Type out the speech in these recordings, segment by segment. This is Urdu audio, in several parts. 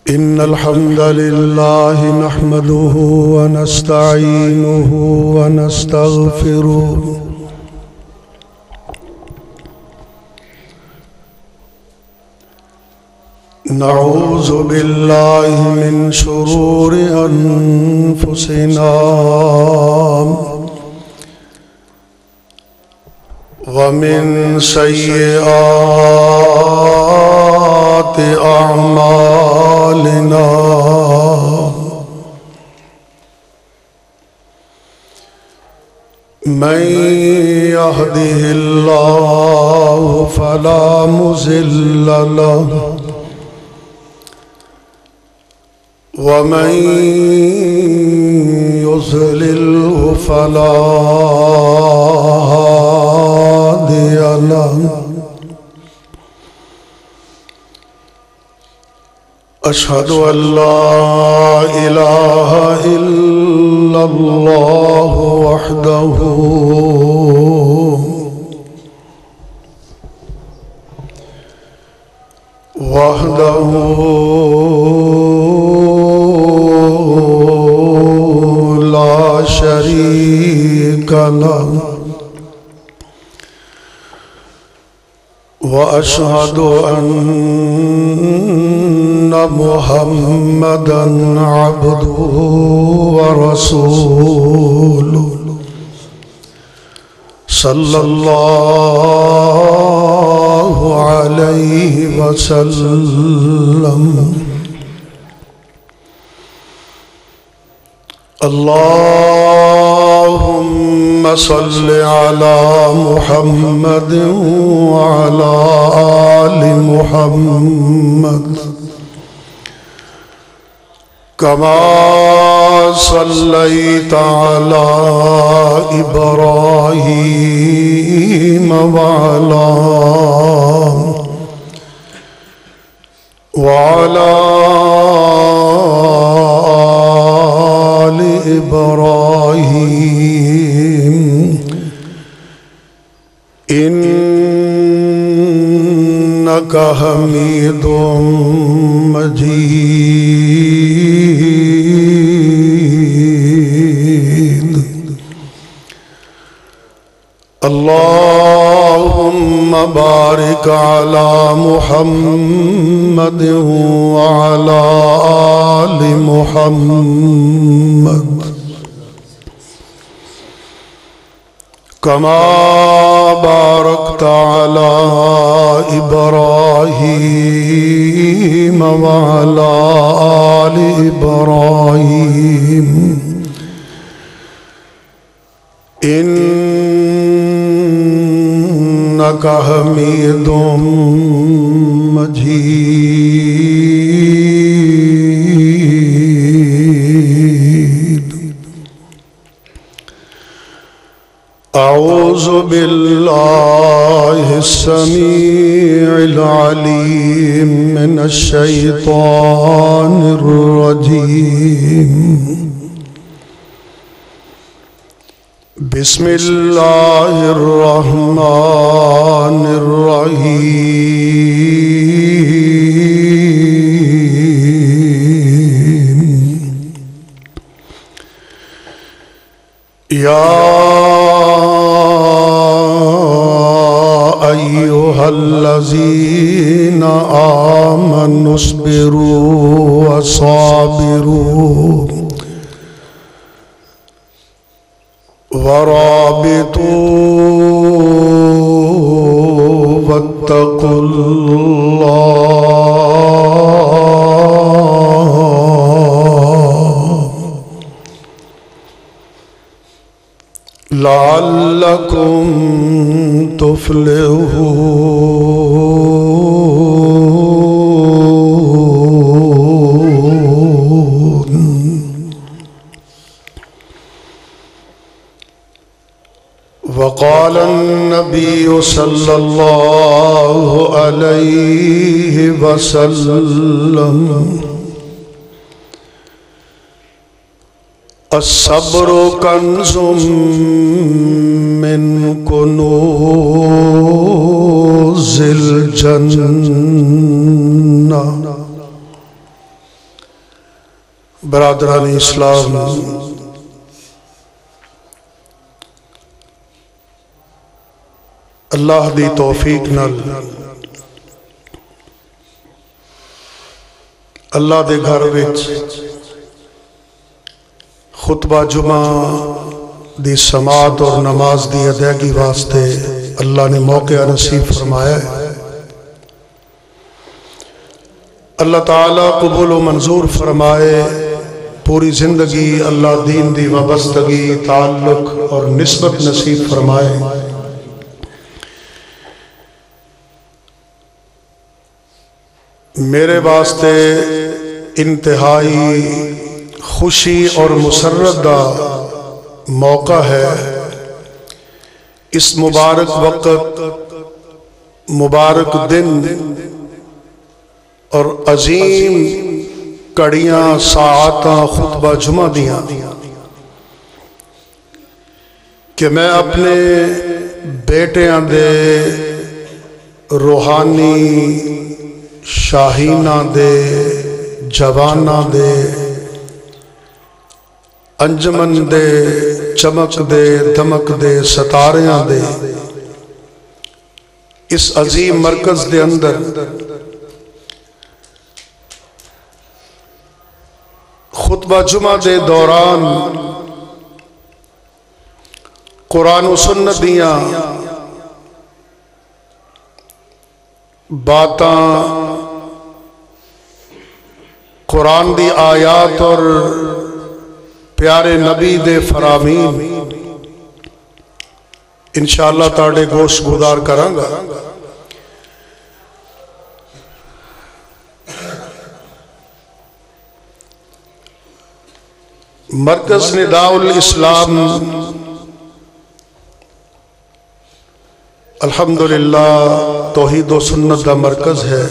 إن الحمد لله نحمده ونستعينه ونستغفره نعوذ بالله من شرور أنفسنا ومن سيئات أعمالنا من يهده الله فلا مضل له ومن يضلله فلا هادي له أشهد أن لا إله إلا الله وحده لا شريك له وأشهد أن محمدًا عبده ورسوله صلى الله عليه وسلم اللهم صل على محمد وعلى آل محمد كما صليت على إبراهيم وعلى آل إبراهيم إنك حميد مجيد اللهم بارك على محمد وعلى آل محمد كما باركت على إبراهيم وعلى آل إبراهيم إنك حميد مجيد أعوذ بالله السميع العليم من الشيطان الرجيم بسم الله الرحمن الرحيم يا أيها الذين آمنوا اصبروا وصابروا ورابطوا واتقوا الله لعلكم تفلحون وقال النبي صلى الله عليه وسلم الصبر کنز من کنوز الجنہ برادران اسلام، اللہ دی توفیق نال اللہ دے گھر وچ خطبہ جمعہ دی سماعت اور نماز دی ادائیگی واسطے اللہ نے موقع نصیب فرمایا ہے۔ اللہ تعالیٰ قبول و منظور فرمائے، پوری زندگی اللہ دین دی وابستگی، تعلق اور نسبت نصیب فرمائے۔ میرے واسطے انتہائی خوشی اور مسرت دا موقع ہے، اس مبارک وقت، مبارک دن اور عظیم کڑیاں ساعتاں خطبہ جمعہ دیاں کہ میں اپنے بیٹیاں دے روحانی شاہینہ دے جوانہ دے انجمن دے چمک دے دمک دے ستاریاں دے اس عظیم مرکز دے اندر خطبہ جمعہ دے دوران قرآن و سنت دیاں باتاں، قرآن دی آیات اور پیارے نبی دے فرامین انشاءاللہ تاڑے گوشت گزار کروں گا۔ مرکز نداء الاسلام الحمدللہ توحید و سنت دا مرکز ہے،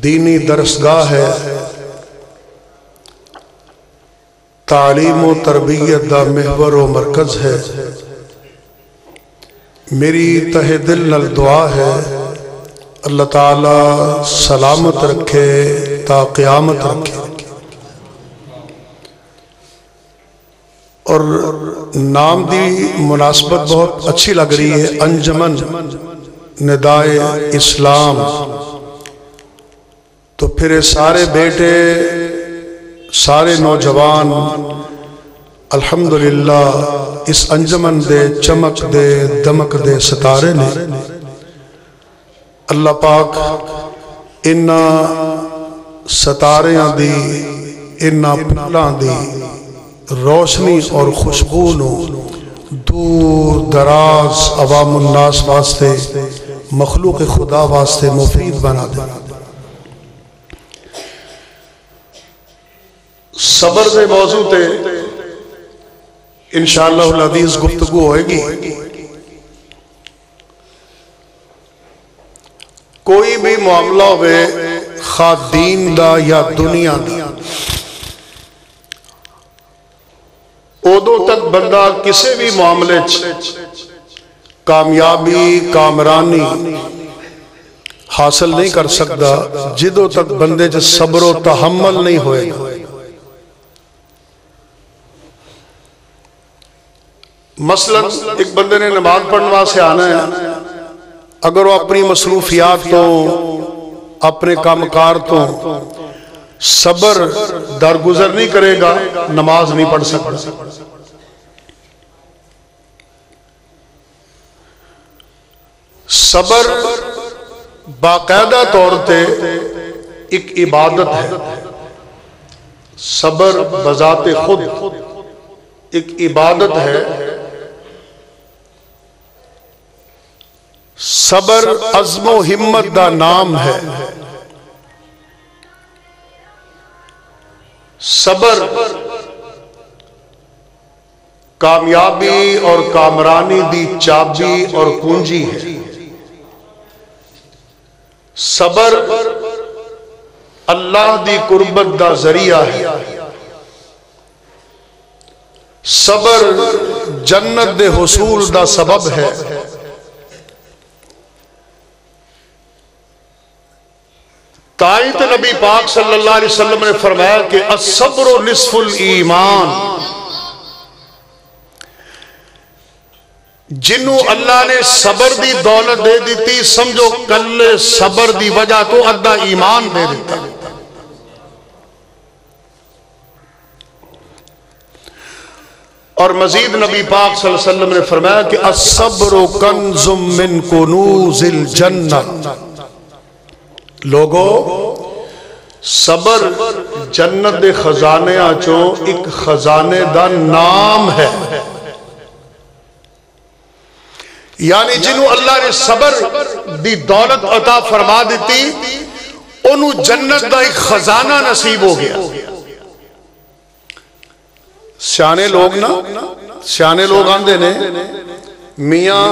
دینی درسگاہ ہے، تعلیم و تربیت دا محور و مرکز ہے۔ میری تہ دل نال دعا ہے اللہ تعالی سلامت رکھے تا قیامت رکھے، اور نام دی مناسبت بہت اچھی لگ رہی ہے، انجمن ندائے اسلام، تو پھر سارے بیٹے سارے نوجوان الحمدللہ اس انجمن دے چمک دے دمک دے ستارے نے۔ اللہ پاک انہا ستاریاں دی، انہا پھلاں دی روشنی اور خوشبو نو دور دراز عوام الناس واسطے، مخلوق خدا واسطے مفید بنا دے۔ صبر دے موضوع تے انشاءاللہ العزیز گفتگو ہوئے گی۔ کوئی بھی معاملہ ہوئے خواہ دین دا یا دنیا دا، اودوں تک بندہ کسی بھی معاملے کامیابی کامرانی حاصل نہیں کر سکتا جدوں تک بندے جو صبر و تحمل نہیں ہوئے گا۔ مثلا ایک بندے نے نماز پڑھنے سے آنا ہے، اگر وہ اپنی مصروفیات تو اپنے کامکار تو صبر درگزر نہیں کرے گا، نماز نہیں پڑھ سکتا۔ صبر باقاعدہ طور تے ایک عبادت ہے، صبر بذات خود ایک عبادت ہے۔ صبر عزم و ہمت دا نام ہے۔ صبر کامیابی اور کامرانی دی چابی اور کنجی ہے۔ صبر اللہ دی قربت دا ذریعہ ہے۔ صبر جنت دے حصول دا سبب ہے۔ تائیں تے نبی پاک صلی اللہ علیہ وسلم نے فرمایا کہ الصبر نصف الایمان، جنہوں اللہ نے صبر دی دولت دے دیتی سمجھو کل صبر دی وجہ تو ادھا ایمان دے دیتا۔ اور مزید نبی پاک صلی اللہ علیہ وسلم نے فرمایا کہ الصبر کنز من کنوز الجنہ، لوگو صبر جنت دے خزانے آچوں ایک خزانے دا نام ہے، یعنی جنہوں اللہ نے صبر دی دولت عطا فرما دیتی انہوں جنت دا ایک خزانہ نصیب ہو گیا۔ سیانے لوگ نا، سیانے لوگ آندے نے میاں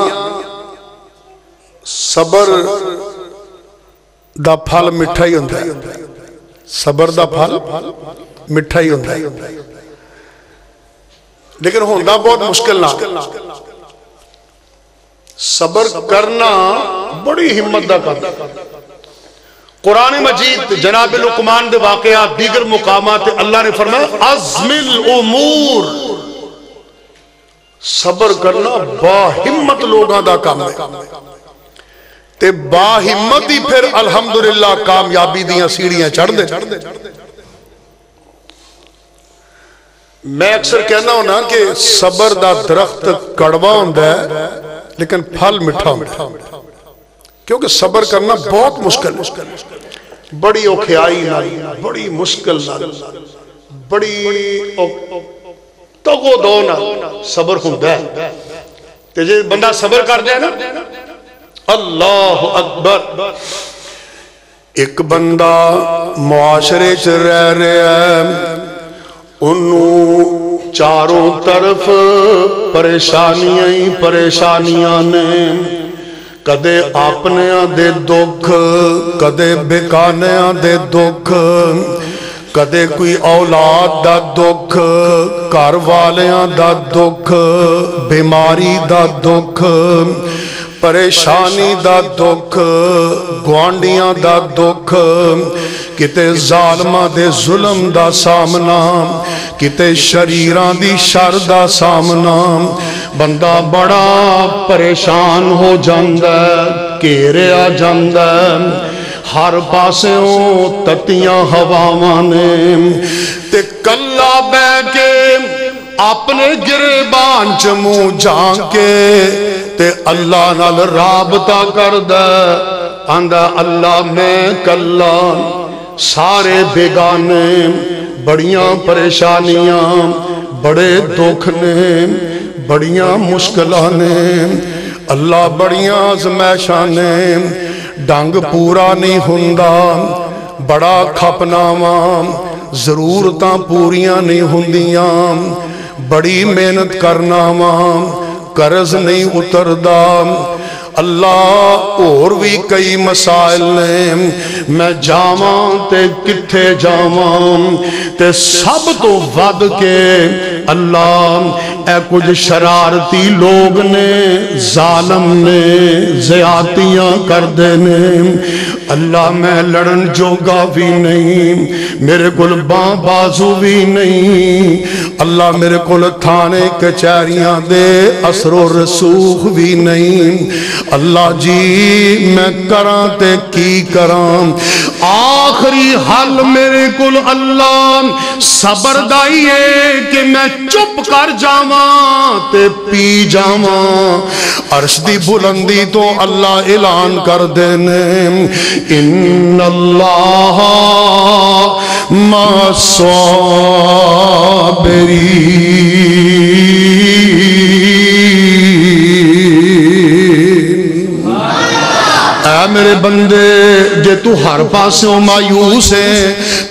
صبر دا پھل مٹھا ہی ہوندہ ہے، صبر دا پھل مٹھا ہی ہوندہ ہے، لیکن ہوندہ بہت مشکل نہ۔ صبر کرنا بڑی ہمت دا کرنا۔ قرآن مجید جناب لقمان دے واقعات دیگر مقامات اللہ نے فرمایا عزم الامور، صبر کرنا باہمت لوگاں دا کام ہے، تے باہمت ہی پھر الحمدللہ کامیابی دیاں سیڑھیاں چڑھ دے۔ میں اکثر کہنا ہوں نا کہ صبر دا درخت کڑوا ہوندہ ہے لیکن پھل مٹھا ہوندہ ہے، کیونکہ صبر کرنا بہت مشکل ہے، بڑی اوکھیائی نہ، بڑی مشکل نہ، بڑی تگو دو نہ صبر ہوندہ ہے۔ تے جے بندہ صبر کر دے نا، اللہ اکبر، ایک بندہ معاشرے چ رہ رہا ہے، انہوں چاروں طرف پریشانیاں ہی پریشانیاں نے، کدے آپنیاں دے دکھ، کدے بیکانیاں دے دکھ، کدے کوئی اولاد دا دکھ، گھر والیاں دا دکھ، بیماری دا دکھ، پریشانی دا دکھ، گوانڈیاں دا دکھ، کتے ظالمہ دے ظلم دا سامنا، کتے شریران دی شر دا سامنا، بندہ بڑا پریشان ہو جاندہ ہے، گھیرے آ جاندہ ہے، ہر پاسے ہوں تتیاں ہواوانے، تے کلا بے کے اپنے گریبان چمو جان کے تے اللہ نال رابطہ کردہ، آندہ اللہ میں کلا سارے بیگانے، بڑیاں پریشانیاں، بڑے دکھ نے، بڑیاں مشکلانے، اللہ بڑیاں آزمائشانے، ڈنگ پورا نہیں ہوندہ، بڑا کھپناواں، ضرورتاں پوریاں نہیں ہوندیاں، بڑی محنت کرناواں، قرض نہیں اتردہ، اللہ اور بھی کئی مسائل نے، میں جاواں تے کتھے جاواں، تے سب تو ود کے اللہ اے کچھ شرارتی لوگ نے، ظالم نے، زیادتیاں کر دینے، اللہ میں لڑن جوگا بھی نہیں، میرے کل باں بازو بھی نہیں، اللہ میرے کل تھانے کچہریاں دے اثر و رسوخ بھی نہیں، اللہ جی میں کران تے کی کران، آخری حل میرے کل اللہ صبر دائیے کہ میں چپ کر جاواں تے پی جاواں، عرش دی بلندی تو اللہ اعلان کر دینے، ان اللہ مع الصابرین، اے میرے بندے جے تو ہر پاسوں مایوس ہے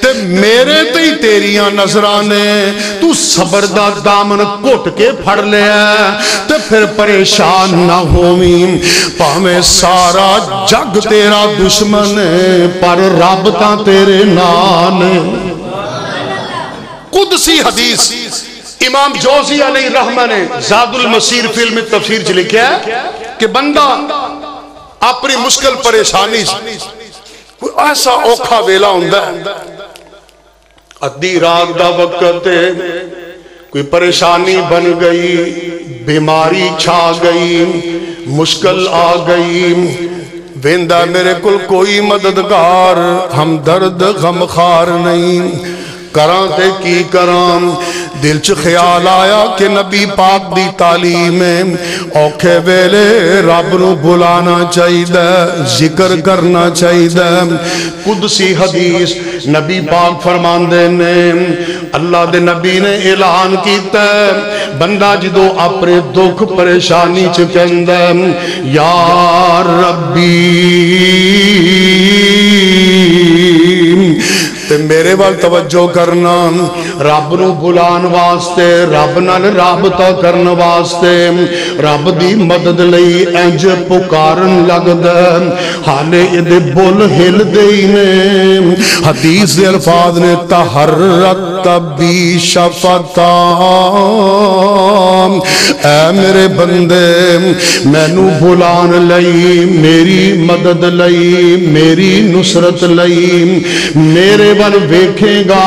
تے میرے تے تیریاں نظرانے، تو صبر دا دامن کٹ کے پھڑ لیا تے پھر پریشان نہ ہوئیں، پاویں سارا جگ تیرا دشمن ہے پر رب تاں تیرے نال۔ قدسی حدیث امام جوزی علیہ رحمہ نے زاد المسیر فی علم تفسیر چ لکھا ہے کہ بندہ اپنی مشکل پریشانی کوئی ایسا اوکھا ویلا ہوندا ہے، ادھی رات دا وقت ہے، کوئی پریشانی بن گئی، بیماری چھا گئی، مشکل آ گئی، ویندا میرے کل کوئی مددگار، ہم درد غمخار نہیں، کران تے کی کران، دل چ خیال آیا کہ نبی پاک دی تعلیم ہے، اوکھے ویلے رب نو بلانا چاہیے، ذکر کرنا چاہیے۔ قدسی حدیث نبی پاک فرماندے نے، اللہ دے نبی نے اعلان کیتا ہے، بندہ جدو اپنے دکھ پریشانی چ کہندا ہے یا ربی تے میرے وال توجہ کرنا، رب نو بلان واسطے، رب نال رابطہ کرن واسطے، رب دی مدد لئی انج پکارن لگدا، حالے ادے بول ہل دئی نے، حدیث دے الفاظ نے تحرت بی شفتا، اے میرے بندے مینو بلان لئی، میری مدد لئی، میری نصرت لئی، میرے بل ویکھے گا،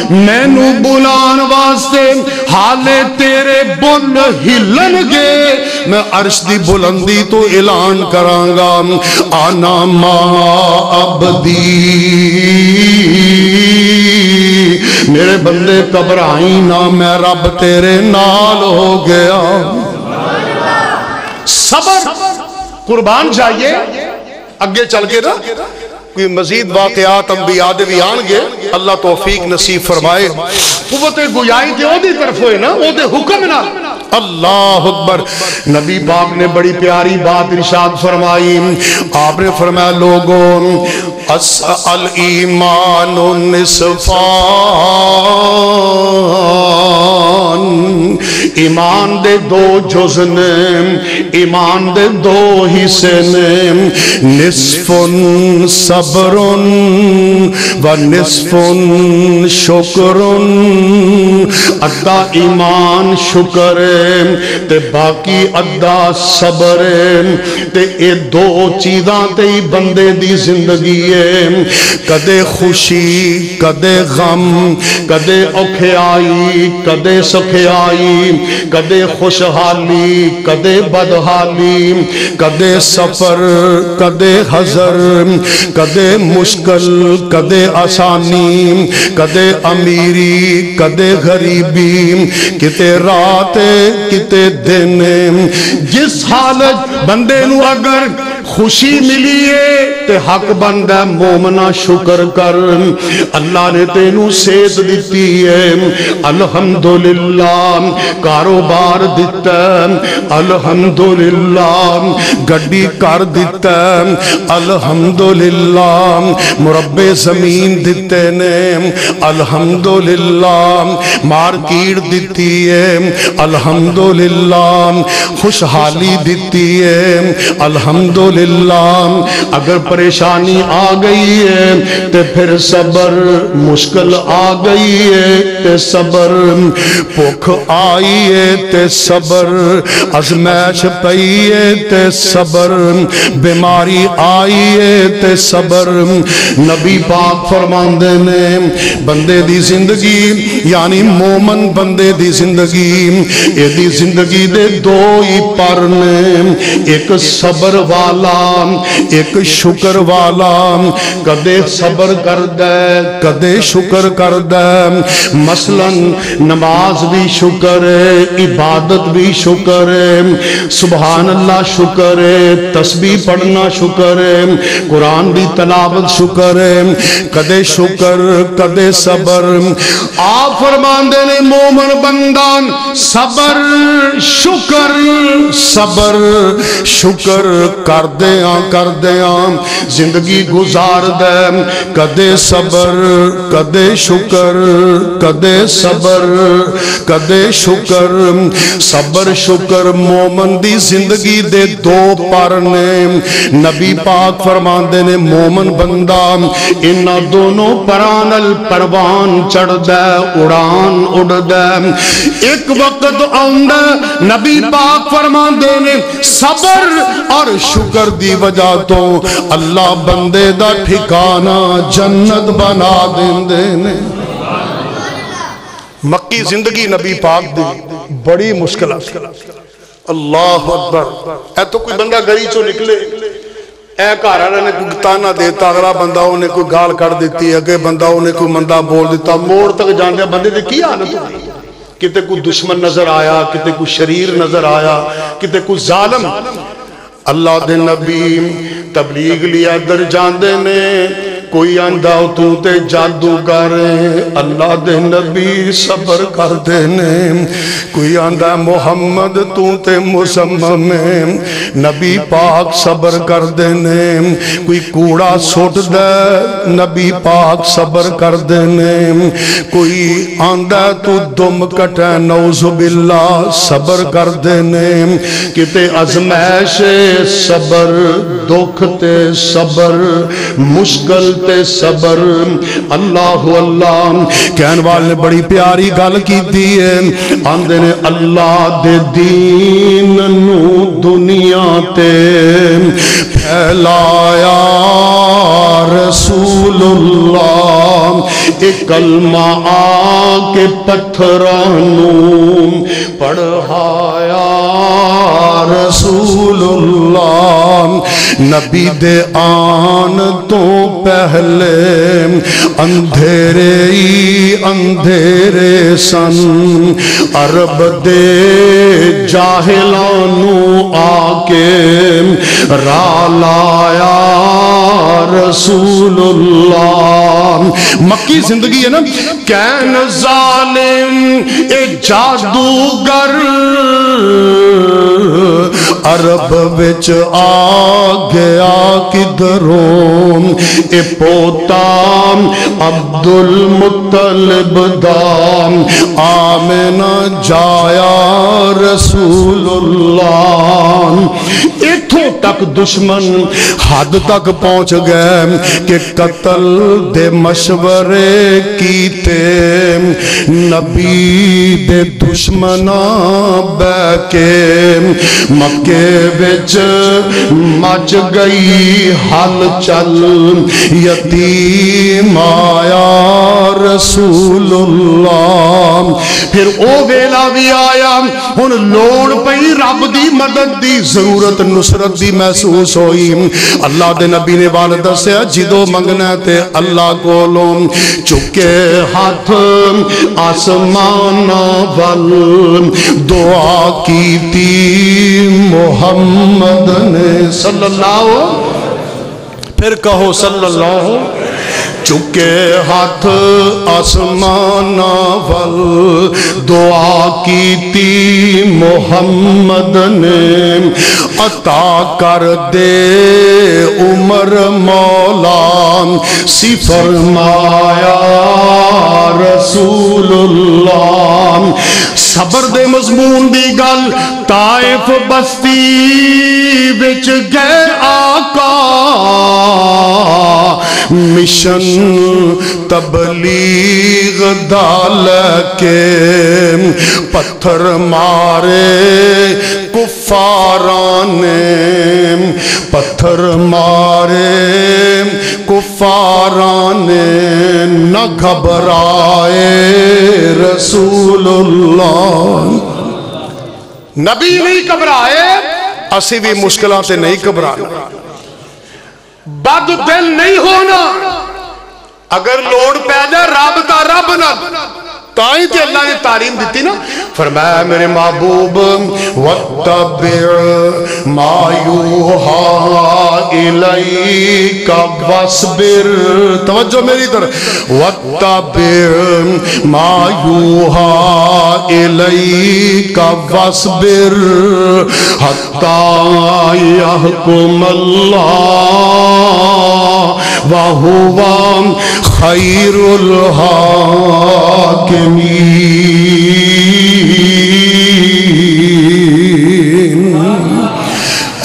مینو بلان واسطے، حالے تیرے بل ہلن گے، میں عرش دی بلندی تو اعلان کرانگا، آنا ما عبدی، میرے بندے گھبرائی نہ، میں رب تیرے نال ہو گیا۔ صبر قربان جائیے، اگے چل کے نا کوئی مزید واقعات انبیاء دے بھی آنگے، اللہ توفیق نصیب فرمائے۔ قوت گویائی تے او دی طرف ہوئے نا، او دے حکم نا، اللہ اکبر۔ نبی پاک نے بڑی پیاری بات ارشاد فرمائی، آپ نے فرمایا لوگوں الایمان نصفان، ایمان دے دو جز نے، ایمان دے دو حصے نے، نصف صبر و نصف شکر، ادھا ایمان شکر تے باقی ادھا صبر، تے اے دو چیزاں تے ہی بندے دی زندگی ہے، کدے خوشی کدے غم، کدے اوکھیائی کدے سکھیائی، کدے خوشحالی کدے بدحالی، کدے سفر کدے حضر، کدے مشکل کدے آسانی، کدے امیری کدے غریبی، کتے رات کتے دن، جس حالت بندے نو اگر خوشی ملی ہے تے حق بندہ مومنہ شکر کر، اللہ نے تینوں صحت دیتی ہے، الحمدللہ کاروبار دیتا ہے، الحمدللہ گڈی کر دیتا ہے، الحمدللہ مربع زمین دیتے نے، الحمدللہ مارکیٹ دیتی ہے، الحمدللہ خوشحالی دیتی ہے، الحمدللہ اگر پریشانی آ گئی ہے تے پھر صبر، مشکل آ گئی ہے تے صبر، بھوک آئی ہے تے صبر، ازمائش پئی ہے تے صبر، بیماری آئی ہے تے صبر۔ نبی پاک فرماندے نے بندے دی زندگی یعنی مومن بندے دی زندگی، اے دی زندگی دے دو ہی پر نے، ایک صبر والا ایک شکر والا، کدے صبر کر دے کدے شکر کر دے، مثلا نماز بھی شکر ہے، عبادت بھی شکر ہے، سبحان اللہ شکر ہے، تسبیح پڑھنا شکر ہے، قرآن بھی تلاوت شکر ہے، کدے شکر کدے صبر۔ آپ فرماندے نے مومن بندان صبر شکر صبر شکر کر دیاں زندگی گزار دے، کدے صبر کدے شکر، کدے صبر کدے شکر۔ صبر شکر مومن دی زندگی دے دو پر نے، نبی پاک فرماندے نے مومن بندہ انہا دونوں پرانل پروان چڑھ دے، اڑان اڑ دے، ایک وقت آندہ نبی پاک فرماندے نے صبر اور شکر پتر دی وجہ تو اللہ بندے دا ٹھکانہ جنت بنا دیندے نے مکی زندگی نبی پاک دی بڑی مشکل اللہ اکبر اے تو کوئی بندہ گھری چو نکلے اے کارانہ نے کوئی تانا دیتا اگلا بندہ انہیں کوئی گال کر دیتی اگے بندہ انہیں کوئی مندہ بول دیتا موڑ تک جان دیا بندے دے کیا آنا تو کتے کوئی دشمن نظر آیا کتے کوئی شریر نظر آیا کتے کوئی ظالم اللہ دے نبی تبلیغ لیا در جان دے نے کوئی آندہ تو تے جادوگر اللہ دے نبی صبر کر دینے کوئی آندہ محمد تو تے مسمم نبی پاک صبر کر دینے کوئی کوڑا سوٹ دے نبی پاک صبر کر دینے کوئی آندہ تو دم کٹے نعوذ باللہ صبر کر دینے کتے ازمائش صبر دکھ تے صبر مشکل تے صبر اللہ اللہ کہن والے نے بڑی پیاری گل کی دیئے آندے نے اللہ دے دین نو دنیا تے پھیلایا رسول اللہ ایک کلمہ آکے پتھرانو پڑھایا رسول اللہ نبی دے آن تو پہلے اندھیرے ہی اندھیرے سن عرب دے جاہلانو آکے رالایا رسول اللہ مکی زندگی ہے نا کین ظالم اے جادوگر عرب وچ آ گیا کدھروں اے پوتا عبد المطلب دام آمنہ جایا رسول اللہ اتھوں تک دشمن حد تک پہنچ گئے کہ قتل دے مشورے کیتے نبی دے دشمنہ بے کے مکے وچ مچ گئی حل چل یتیم آیا رسول اللہ پھر او ویلا بھی آیا ہن لوڑ پئی رب دی مدد دی ضرورت نصرت دی محسوس ہوئی اللہ دے نبی نے وال دسیا جدو منگنا تے اللہ کولوں چکے ہاتھ آسمان ول دعا کی تی محمد نے صلی اللہ پھر کہو صلی اللہ چکے ہاتھ آسمان ول دعا کی تی محمد نے عطا کر دے عمر مولا سی فرمایا رسول اللہ صبر دے مضمون دی گل طائف بستی وچ گئے آقا مشن تبلیغ ڈال کے پتھر مارے کفاران نے پتھر مارے کفاران نے نہ گھبرائے رسول اللہ نبی نہیں گھبرائے اسی بھی مشکلات نہیں گھبرانا بد دل نہیں ہونا اگر لوڑ پیدا رب کا رب نہ تائیں تے اللہ نے تعلیم دیتی نا فرمایا میرے محبوب وَاتَّبِعْ مَا يُوحَىٰ إِلَيْكَ وَاصْبِرْ توجہ میری طرف وَاتَّبِعْ مَا يُوحَىٰ إِلَيْكَ وَاصْبِرْ حَتَّى يَحْكُمَ اللَّهُ وَهُوَ خَيْرُ الْحَاكِمِينَ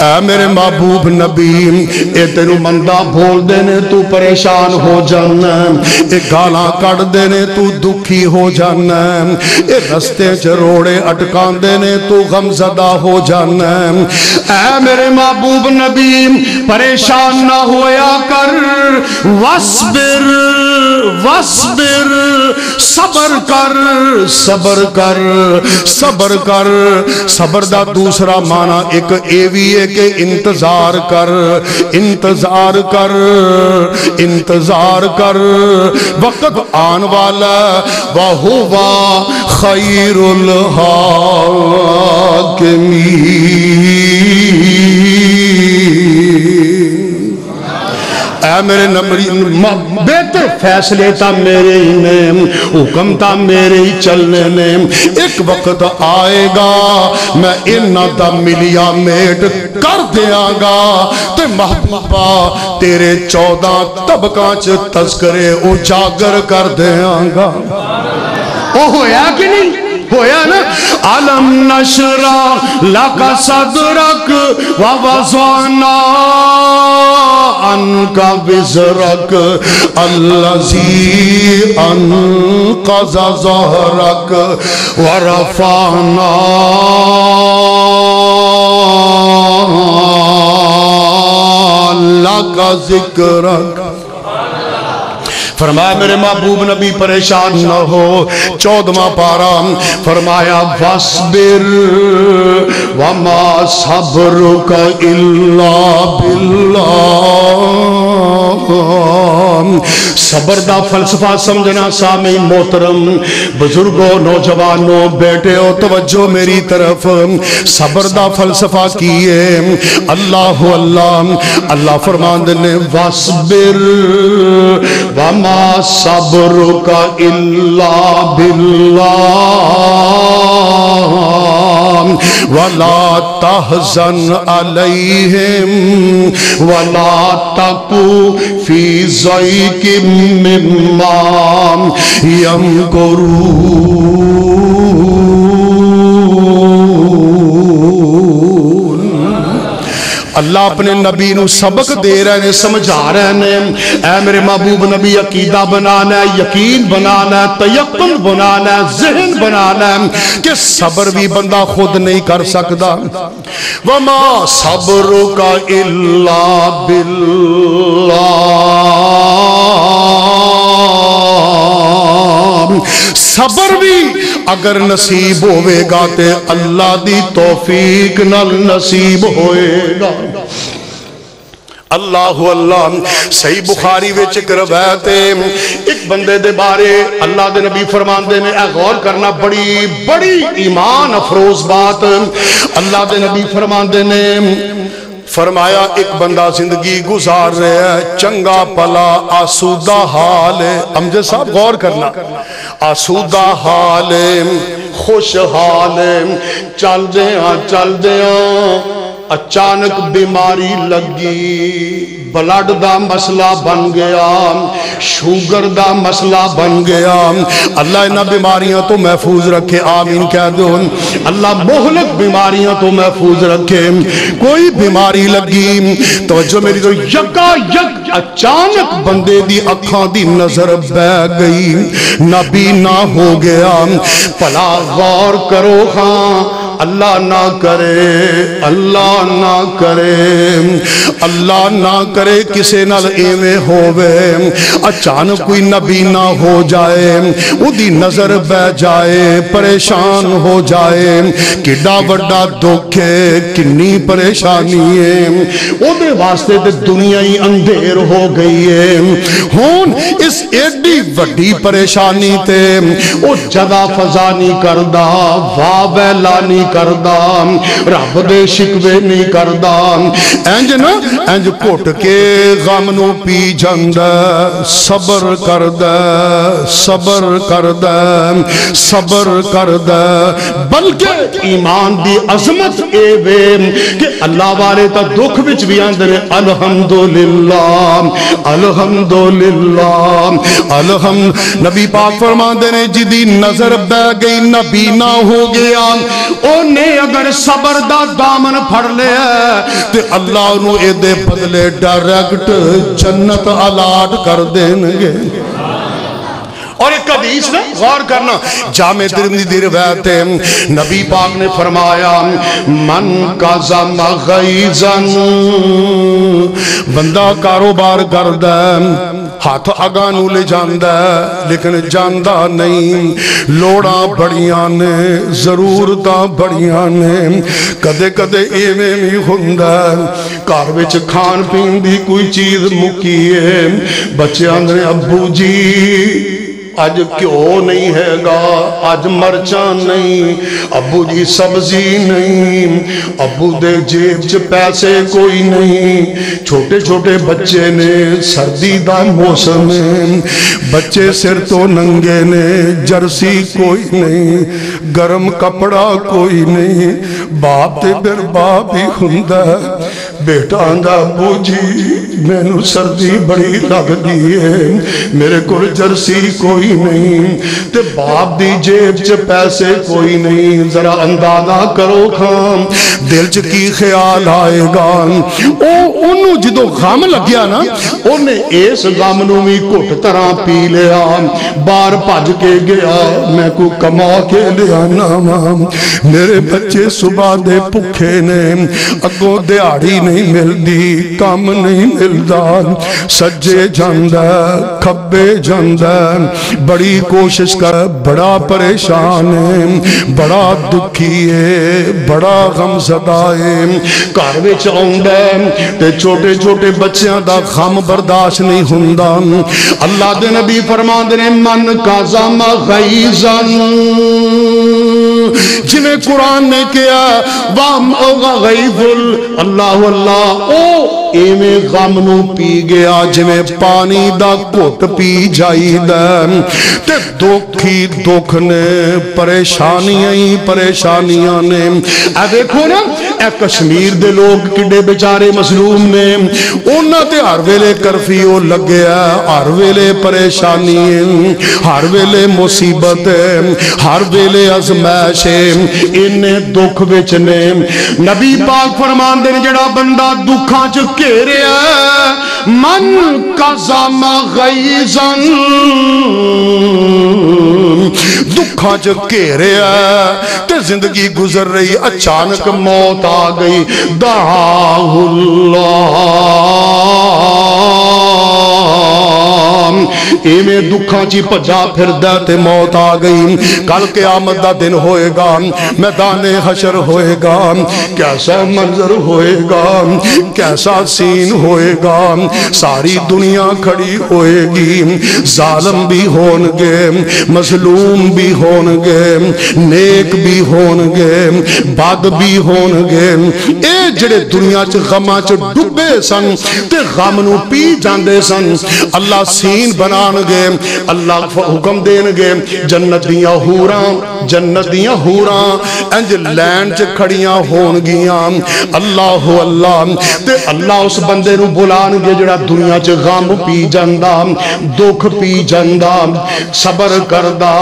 اے میرے محبوب نبی اے تینو مندہ بھول دینے تو پریشان ہو جانا اے گالاں کڑ دینے تو دکھی ہو جانا اے رستے چروڑے اٹکان دینے تو غمزدہ ہو جانا اے میرے محبوب نبی پریشان نہ ہویا کر وَاصْبِرْ وَاصْبِرْ صبر کر صبر کر صبر کر صبر دا دوسرا معنی ایک ایوی ہے کہ انتظار کر انتظار کر انتظار کر وقت آن والا وَهُوَ خَيْرُ اے میرے نبی بہتر فیصلے تا میرے ہی نے حکم تا میرے ہی چلنے نے ایک وقت آئے گا میں انہا دا ملیا میٹ کر دیا گا تے محبوبہ تیرے 14 طبقات تذکرے اجاگر کر دیا گا وہ ہویا کہ نہیں ہویا نا علم نشرا لکا صدرک ووضعنا انکا وزرک اللذی انقض ظہرک ورفعنا لکا ذکرک فرمایا میرے محبوب نبی پریشان نہ ہو 14واں پارا فرمایا وَاصْبِرْ وَمَا صَبْرُكَ إِلَّا بِاللَّهِ صبر دا فلسفہ سمجھنا سامعین محترم بزرگوں نوجوانوں بیٹے توجہ میری طرف صبر دا فلسفہ کیے اللہ اللہ فرمان دینے وَاصْبِرْ وَمَا صَبْرُكَ إِلَّا بِاللَّهِ وَلَا تَحْزَنْ عَلَيْهِمْ وَلَا تَكُ فِي ضَيْقٍ مِّمَّا يَمْكُرُونَ اللہ اپنے نبی نو سبق دے رہے ہیں سمجھا رہے ہیں اے میرے محبوب نبی عقیدہ بنانا ہے یقین بنانا ہے تیقن بنانا ہے ذہن بنانا ہے کہ صبر بھی بندہ خود نہیں کر سکتا وَمَا صَبْرُكَ إِلَّا بِاللَّهِ صبر بھی اگر نصیب ہوئے گا تے اللہ دی توفیق نال نصیب ہوئے گا اللہ صحیح بخاری وچ ایک روایت ہے ایک بندے دے بارے اللہ دے نبی فرمان دے نے اے غور کرنا بڑی بڑی ایمان افروز بات اللہ دے نبی فرمان دے نے فرمایا ایک بندہ زندگی گزار رہے ہے چنگا پلا آسودہ حال ہے امجد صاحب غور کرنا آسودہ حال ہے خوش حال ہے چل دیاں اچانک بیماری لگی بلڈ دا مسئلہ بن گیا شوگر دا مسئلہ بن گیا اللہ انہاں بیماریاں تو محفوظ رکھے آمین کہہ دو اللہ مہلک بیماریاں تو محفوظ رکھے کوئی بیماری لگی توجہ میری تو یکا یک اچانک بندے دی اکھاں دی نظر بہ گئی نابینا ہو گیا پلا غور کرو خاں اللہ نہ کرے اللہ نہ کرے اللہ نہ کرے کسے نال ایویں ہووے اچانک کوئی نبی نہ ہو جائے او دی نظر بہ جائے پریشان ہو جائے کڈا وڈا دکھ ہے کنی پریشانی ہے او دے واسطے تے دنیا ہی اندھیر ہو گئی ہے ہون اس ایڈی وڈی پریشانی تے او جدا فضا نہیں کردا واہ ویلا نہیں کردہ رب دے شکوے نہیں کردہ انج نا انج کٹ کے غم نو پی جاندہ صبر کردہ صبر کردہ صبر کردہ بلکہ ایمان دی عظمت اے وے کہ اللہ والے تا دکھ بچ بھی آندھنے الحمدللہ الحمدللہ الحمد نبی پاک فرمان دینے جدی نظر بہ گئی نبی نہ ہو گیا او انہیں اگر صبر دا دامن پھڑ لیا تے اللہ انہوں اے دے بدلے ڈائریکٹ جنت الاٹ کر دینگے. اور ایک حدیث نا غور کرنا جامع ترمذی دی روایت ہے نبی پاک نے فرمایا من قزم غیظن بندہ کاروبار کردا ہاتھ اگاں نوں لے جاندا لیکن جاندا نہیں لوڑاں بڑیاں نے ضرورتاں بڑیاں نے کدے کدے ایویں وی ہوندا گھر وچ کھان پین دی کوئی چیز مکی ہے بچے آندے ابو جی آج کیوں نہیں ہے گا آج مرچاں نہیں ابو جی سبزی نہیں ابو دے جیب چ پیسے کوئی نہیں چھوٹے چھوٹے بچے نے سردی دا موسم ہے بچے سر تو ننگے نے جرسی کوئی نہیں گرم کپڑا کوئی نہیں باپ تے پھر باپ ہی ہوندا بیٹا آندا ابو جی میں نو سردی بڑی لگ دی ہے میرے کو جرسی کوئی نہیں تے باپ دی جیب چ پیسے کوئی نہیں ذرا اندازہ کرو کھام دل چ کی خیال آئے گا انہوں جدو غم لگیا نا انہیں اس غم نو بھی گھٹ طرح پی لیا باہر بھج کے گیا میں کو کما کے لیا نا میرے بچے صبح دے بھکھے نے اگوں دیہاڑی نہیں ملدی کام نہیں ملدا سجے جاندا کھبے جاندا بڑی کوشش کر بڑا پریشان ہے بڑا دکھی ہے بڑا غم زدہ ہے گھر وچ آوندا تے چھوٹے چھوٹے بچیاں دا غم برداشت نہیں ہوندا اللہ دے نبی فرماندے نے من قزم غیظن جنہیں قرآن نے کیا وام غیظ اللہ اللہ او ایمیں غم نو پی گیا جنہیں پانی دا گھٹ پی جائی دے تے دکھی دکھ نے پریشانیاں نے اے دیکھو نا اے کشمیر دے لوگ کڈے بیچارے مظلوم نے انہاں تے ہر ویلے کرفیو لگیا ہر ویلے پریشانی ہر ویلے مصیبت ہر ویلے ازمائش انہیں دکھ وچ نے نبی پاک فرماندے نے جڑا بندہ دکھاں چ گھیریا من قزم غیظن دکھاں چ گھیریا تے زندگی گزر رہی اچانک موت آ گئی دعاہ اللہ ایویں دکھاں چی پجا پھر تے موت آ گئی کل قیامت دا دن ہوئے گا میدان حشر ہوئے گا کیسا منظر ہوئے گا کیسا سین ہوئے گا ساری دنیا کھڑی ہوئے گی ظالم بھی ہونگے مظلوم بھی ہونگے نیک بھی ہونگے بد بھی ہونگے اے جڑے دنیا چ غماں چ ڈبے سن تے غم نو پی جاندے سن اللہ سین بنان گے اللہ حکم دین گے جنت دیاں حوراں انج لین چ کھڑیاں ہون گیاں اللہ اللہ تے اللہ اس بندے نو بلان گے جڑا دنیا چ غم پی جاندا دکھ پی جاندا صبر کردا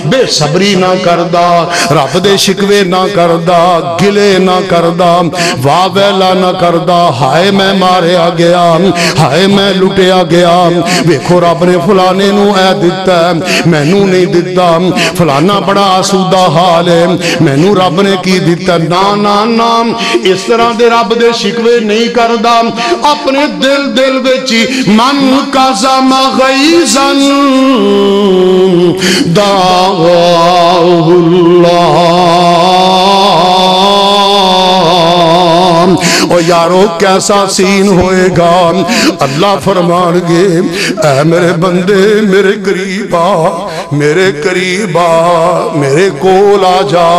بے صبری نہ کردا رب دے شکوے نہ کردا گلے نہ کردا واہ ویلا نہ کردا ہائے میں ماریا گیا ہائے میں لٹیا گیا ویکھو رب نے فلانے نو اے دتا میں نو نہیں دتا فلانا بڑا آسودہ حال ہے میں نو رب نے کی دتا نا اس طرح دے رب دے شکوے نہیں کردا اپنے دل وچی من قزم غیظن دعواہ اللہ اور یارو کیسا سین ہوئے گا اللہ فرمان گے اے میرے بندے میرے قریب آ میرے کول آ جا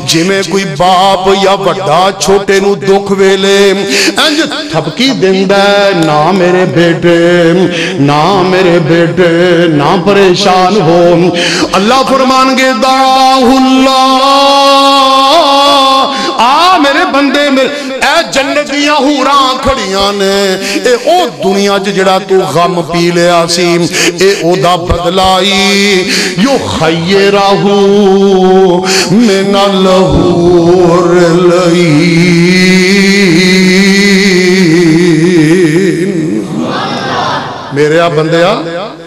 جی میں کوئی باپ یا بڑا چھوٹے نو دکھ ویلے انج تھپکی دیندہ نہ میرے بیٹے نہ پریشان ہو اللہ فرمان گے دعاہ اللہ آ میرے میرے بندے اے جنت دیاں حوراں کھڑیاں نے اے او دنیا جڑا تو غم پی لیا سی اے او دا بدلائی یخیرہ من الحور العین۔ میرے بندیا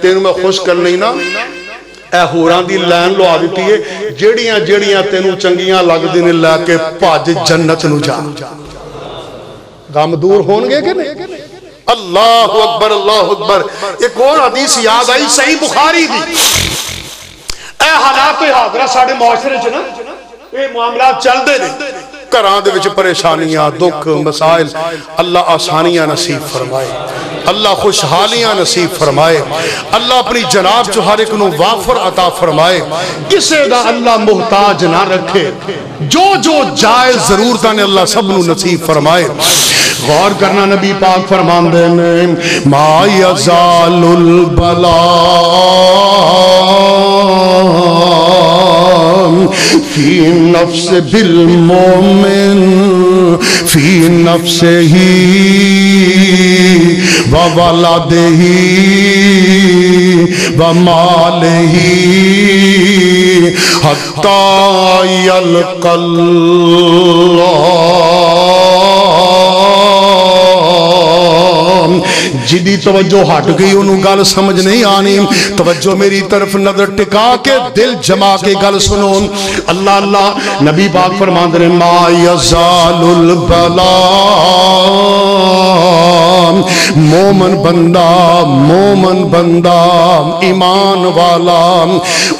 تینوں میں خوش کر نہیں نا اے حوراں دی لین لوا دیتی ہے جڑیاں جڑیاں تینوں چنگیاں لگ دینے لے کے پاج جنت نو جا غم دور ہونگے کہ نہیں؟ اللہ اکبر اللہ اکبر۔ ایک اور حدیث یاد آئی صحیح بخاری دی اے حالات حاضرہ ساڑھے معاشرے چنا اے معاملات چل دے نہیں گھراں دے وچ پریشانیاں دکھ مسائل اللہ آسانیاں نصیب فرمائے اللہ خوشحالیاں نصیب فرمائے اللہ اپنی جناب جو ہر ایک نو وافر عطا فرمائے کسے دا اللہ محتاج نہ رکھے جو جو جائز ضرورتاں نے اللہ سب نو نصیب فرمائے۔ غور کرنا نبی پاک فرمان دینے ما یزال البلاء فی نفس بالمومن فی نفسہی وولدہی ومالہی حتی یلقى جدی توجہ ہٹ گئی انہوں گل سمجھ نہیں آنی توجہ میری طرف نظر ٹکا کے دل جما کے گل سنو اللہ اللہ نبی پاک فرمان دے ما یزال البلاء مومن بندہ ایمان والا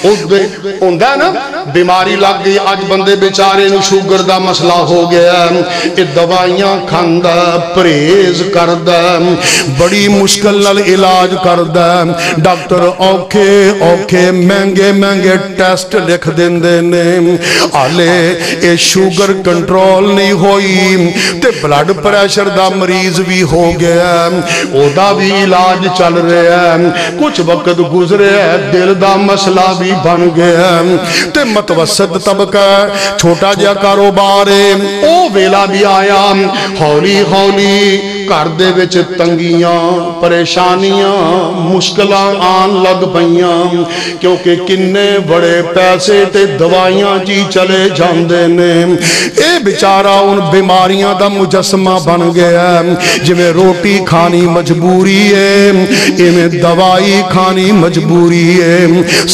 ہوندہ نا بیماری لگ گئی آج بندے بیچارے نو شوگر دا مسئلہ ہو گیا دوائیاں کھاندہ پریز کردہ بڑی مشکل نال علاج کردہ ڈاکٹر اوکھے مہنگے ٹیسٹ لکھ دینے آلے اے شوگر کنٹرول نہیں ہوئی تے بلڈ پریشر دا مریض بھی ہو گیا او دا بھی علاج چل رہا ہے کچھ وقت گزرے ہے دل دا مسئلہ بھی بن گیا تے متوسط طبقہ چھوٹا جا کاروبار او ویلا بھی آیا ہولی گھر دے وچ تنگیاں پریشانیاں مشکلاں آن لگ پئیاں کیونکہ کنے بڑے پیسے تے دوائیاں جی چلے جاندے نے اے بیچارہ ان بیماریاں دا مجسمہ بن گیا جویں روٹی کھانی مجبوری ہے ایویں دوائی کھانی مجبوری ہے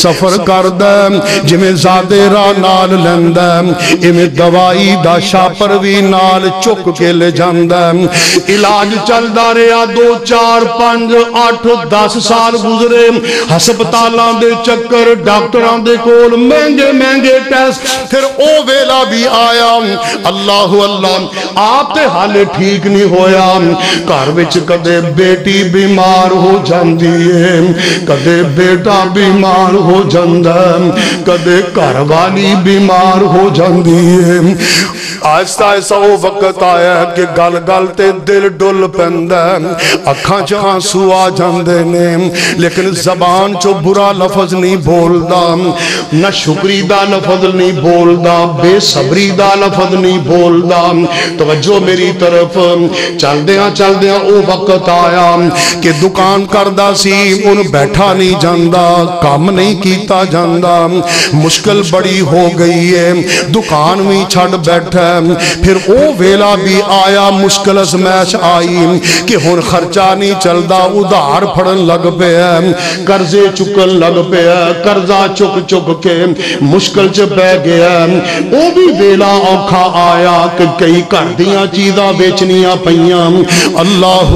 سفر کردہ جویں زادے راہ نال لیندہ ایویں دوائی دا شاپر بھی نال چک کے لے جاندہ علاج چل دا رہا 2 4 5 8 10 سال گزرے ہسپتالاں دے چکر ڈاکٹراں دے کول مہنگے ٹیسٹ پھر او ویلا بھی آیا اللہ آپ تے حالے ٹھیک نہیں ہویا گھر وچ کدے بیٹی بیمار ہو جاندی ہے کدے بیٹا بیمار ہو جاندا کدے گھر والی بیمار ہو جاندی ہے آہستہ وہ وقت آیا کہ گل تے دل ڈل پیندا اکھاں چ آنسو آ جاندے نے لیکن زبان چو برا لفظ نہیں بولدا نہ شکری دا لفظ نہیں بولدا بے صبری دا لفظ نہیں بولدا توجہ میری طرف چلدیاں او وقت آیا کہ دکان کردہ سی ان بیٹھا نہیں جاندا کام نہیں کیتا جاندا مشکل بڑی ہو گئی ہے دکان بھی چھڑ بیٹھا پھر او ویلا بھی آیا مشکل ازمیش آئی کہ ہن خرچہ نہیں چلدا ادھار پھڑن لگ پیا قرضے چکن لگ پیا قرضہ چک کے مشکل چ پہ گیا او بھی ویلا اوکھا آیا کہ کئی گھر دیاں چیزاں بیچنیاں پیاں اللہ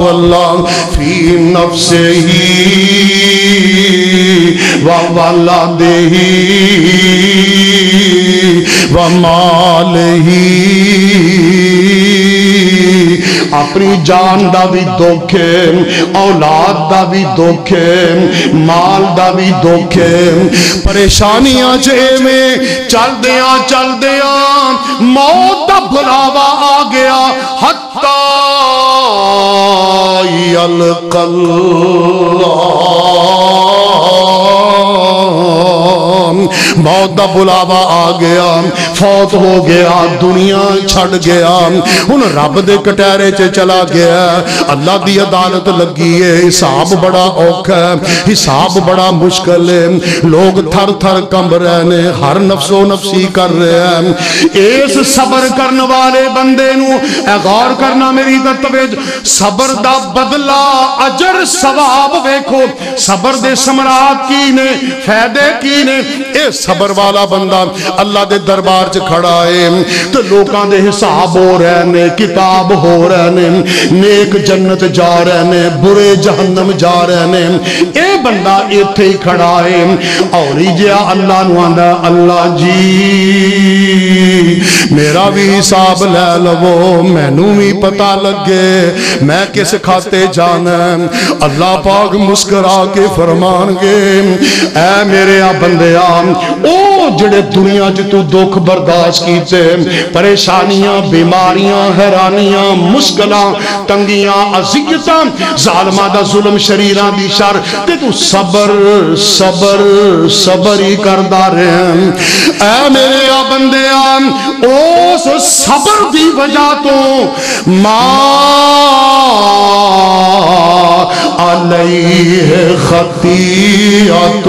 فی نفسہی وولدہی ومالہی اپنی جان دا بھی دکھے اولاد دا بھی دکھے مال دا بھی دکھے پریشانیاں چے میں چل دیاں موت دا بلاوا آ گیا حتی یلقى اللہ موت دا بلاوا آ گیا، فوت ہو گیا، دنیا چھڑ گیا، ہن رب دے کٹہرے چ چلا گیا، اللہ دی عدالت لگی ہے، حساب بڑا اوکھا ہے، حساب بڑا مشکل ہے، لوگ تھر تھر کمب رہے نے، ہر نفس و نفسی کر رہے ہیں۔ اس صبر کرنے والے بندے نو اے غور کرنا میری توجہ، صبر دا بدلہ اجر ثواب ویکھو، صبر دے ثمرات کی نے، فائدے کی نے۔ اے صبر والا بندہ اللہ دے دربار چ کھڑا ہے تو لوکاں دے حساب ہو رہے نے، کتاب ہو رہے نے، نیک جنت جا رہے نے، برے جہنم جا رہے نے۔ اے بندہ ایتھے ہی کھڑا ہے، اور جیا اللہ نو آندا اللہ جی میرا بھی حساب لے لو، مینوں بھی پتہ لگے میں کس کھاتے جانا ہے۔ اللہ پاک مسکرا کے فرمان گے اے میرے بندیا، او جڑے دنیا چ تو دکھ برداشت کیتے، پریشانیاں، بیماریاں، حیرانیاں، مشکلاں، تنگیاں، اذیتاں، ظالماں دا ظلم، شریراں دی شر، تے تو صبر صبر صبر ہی کردا رہے۔ اے میرے بندیا، اس صبر دی وجہ تو ما علیہ خطیئۃ،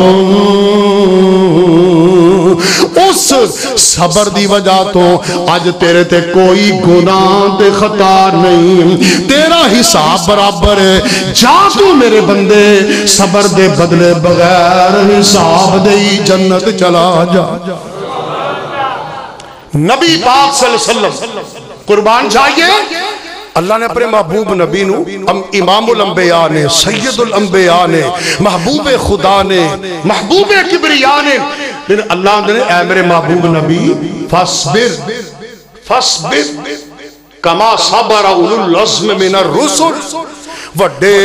اس صبر دی وجہ تو آج تیرے تے کوئی گناہ تے خطا نہیں، تیرا حساب برابر ہے۔ جا تو میرے بندے صبر دے بدلے بغیر حساب دے جنت چلا جا۔ نبی پاک صلی اللہ علیہ وسلم قربان جائیے، اللہ نے اپنے محبوب نبی نو امام الانبیاء نے، سید الانبیاء نے، محبوب خدا نے، محبوب کبریاء نے، پھر اللہ نے اے میرے محبوب نبی فاصبر فاصبر کما صبر اولو العزم من الرسل، وڈے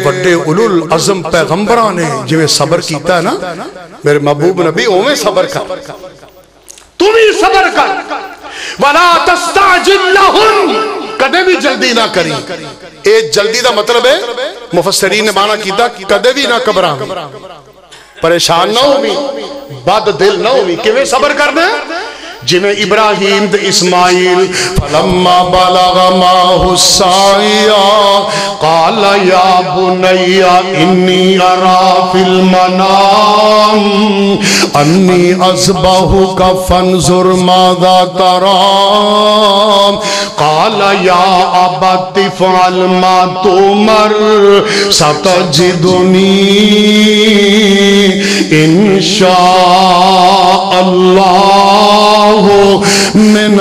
وڈے اولو العزم پیغمبران نے جو صبر کیتا ہے نا میرے محبوب نبی، اوہ صبر کر، تم ہی صبر کر۔ وَلَا تَسْتَعْجِلْ لَهُمْ، کدے بھی جلدی نہ کری۔ اے جلدی دا مطلب ہے مفسرین نے معنی کیتا کدے بھی نہ گھبراویں، پریشان نہ ہوویں، بد دل نہ ہوویں۔ کیویں صبر کرنا ہے؟ جنہیں ابراہیم تے اسماعیل فلما بلغ معه السعي قال يا بني إني أرى في المنام أني أذبحك فانظر ماذا ترى قال يا أبت افعل ما تؤمر ستجدني إن شاء الله من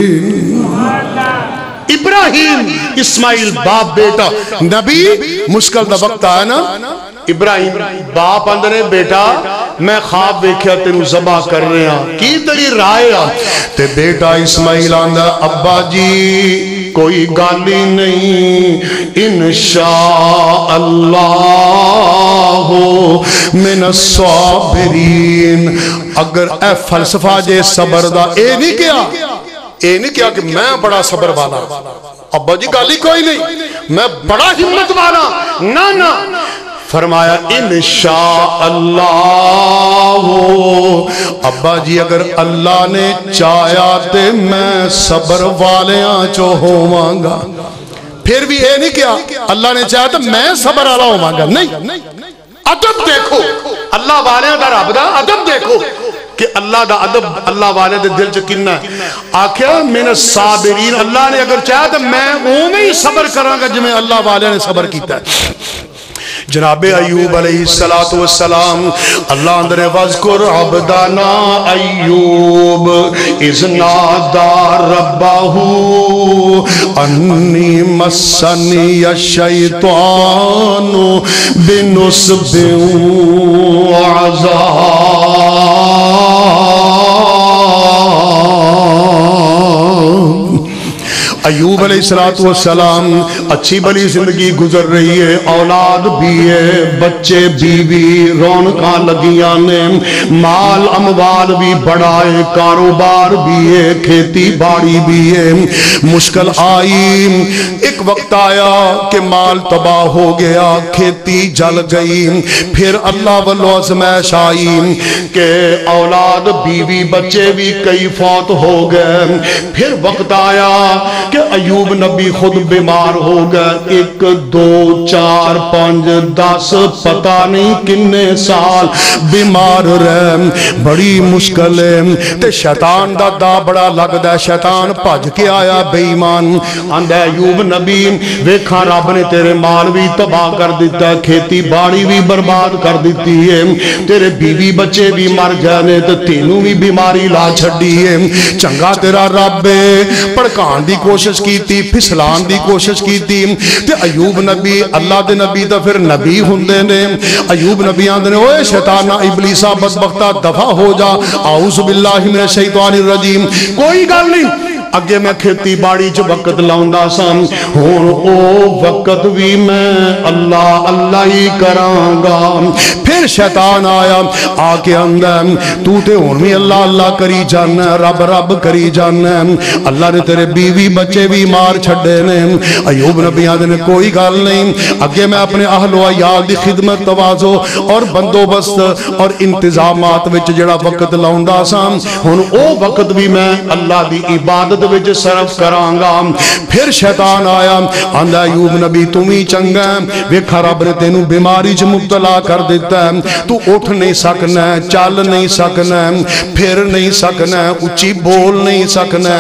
الصابرین۔ ابراہیم اسماعیل باپ بیٹا نبی، مشکل دا وقت آیا نا، ابراہیم باپ اندرے بیٹا میں خواب دیکھیا تینوں ذبح کر رہے ہیں، کی تیری رائے آ؟ تے بیٹا اسماعیل آندہ ابا جی کوئی گالی نہیں، انشاء اللہ من الصابرین۔ اگر اے فلسفہ جے صبر دا اے نہیں کیا کہ میں بڑا صبر والا، ابا جی گالی کوئی نہیں، میں بڑا ہمت والا، نہ فرمایا انشاء اللہ، ابا جی اگر اللہ نے چاہیا تے میں صبر والیاں چو ہوواں گا۔ پھر بھی اے نہیں کیا اللہ نے چاہیا تو میں صبر والا ہوواں گا، نہیں۔ ادب دیکھو اللہ والیاں دا رب دا ادب دیکھو کہ اللہ دا ادب اللہ والے دے دل چ کنا ہے۔ آکھیا من الصابرین، اللہ نے اگر چاہیا تو میں اوویں ہی صبر کراں گا جویں اللہ والے نے صبر کیتا ہے۔ جناب ایوب علیہ السلام اللہ اندر وذکر عبدنا ایوب اذ نادى ربہ انی مسنی الشیطان بنصب وعذاب۔ ایوب علیہ السلام اچھی بلی زندگی گزر رہی ہے، اولاد بھی ہے، بچے بیوی، رونقاں لگیاں نے، مال اموال بھی بڑا ہے، کاروبار بھی ہے، کھیتی باڑی بھی ہے۔ مشکل آئی، ایک وقت آیا کہ مال تباہ ہو گیا، کھیتی جل گئی، پھر اللہ والو آزمائش آئی کہ اولاد بیوی بچے بھی کئی فوت ہو گئے۔ پھر وقت آیا کہ ایوب نبی خود بیمار ہو گئے، 1 2 4 5 10 پتہ نہیں کنے سال بیمار رہے، بڑی مشکل ہے۔ تے شیطان دا بڑا لگدا ہے، شیطان بھج کے آیا بے ایمان، آندا ایوب نبی ویکھاں رب نے تیرے مال بھی تباہ کر دیتا ہے، کھیتی باڑی بھی برباد کر دیتی ہے، تیرے بیوی بچے بھی مر گئے نے، تے تینوں بھی بیماری لا چھڈی ہے، چنگا تیرا رب پڑکان دی کوشش کیتی، پھسلان دی کوشش کیتی۔ تے ایوب نبی اللہ دے نبی دا پھر نبی ہوندے نے، ایوب نبی آندے نے اوے شیطانہ ابلیسہ بدبختہ دفع ہو جا، اعوذ باللہ من الشیطان الرجیم، کوئی گل نہیں، اگے میں کھیتی باڑی چ وقت لاؤندا سام، ہن او وقت بھی میں اللہ اللہ ہی کراں گا۔ پھر شیطان آیا، آ کے اندر تو تے ہن بھی اللہ اللہ کری جانا، رب رب کری جانا، اللہ نے تیرے بیوی بچے بھی مار چھڑے نے۔ ایوب نبی آدھے نے کوئی گل نہیں، اگے میں اپنے اہل و عیال دی خدمت توازو اور بندوبست اور انتظامات وچ جڑا وقت لاؤندا سام، ہن او وقت بھی میں اللہ دی عبادت وچ صرف کراں گا۔ پھر شیطان آیا، آندا ایوب نبی تم ہی چنگا ہے، ویکھا رب نے تینوں بیماری چ مبتلا کر دیتا ہے، تو اٹھ نہیں سکنا، چل نہیں سکنا، پھر نہیں سکنا، اچھی بول نہیں سکنا،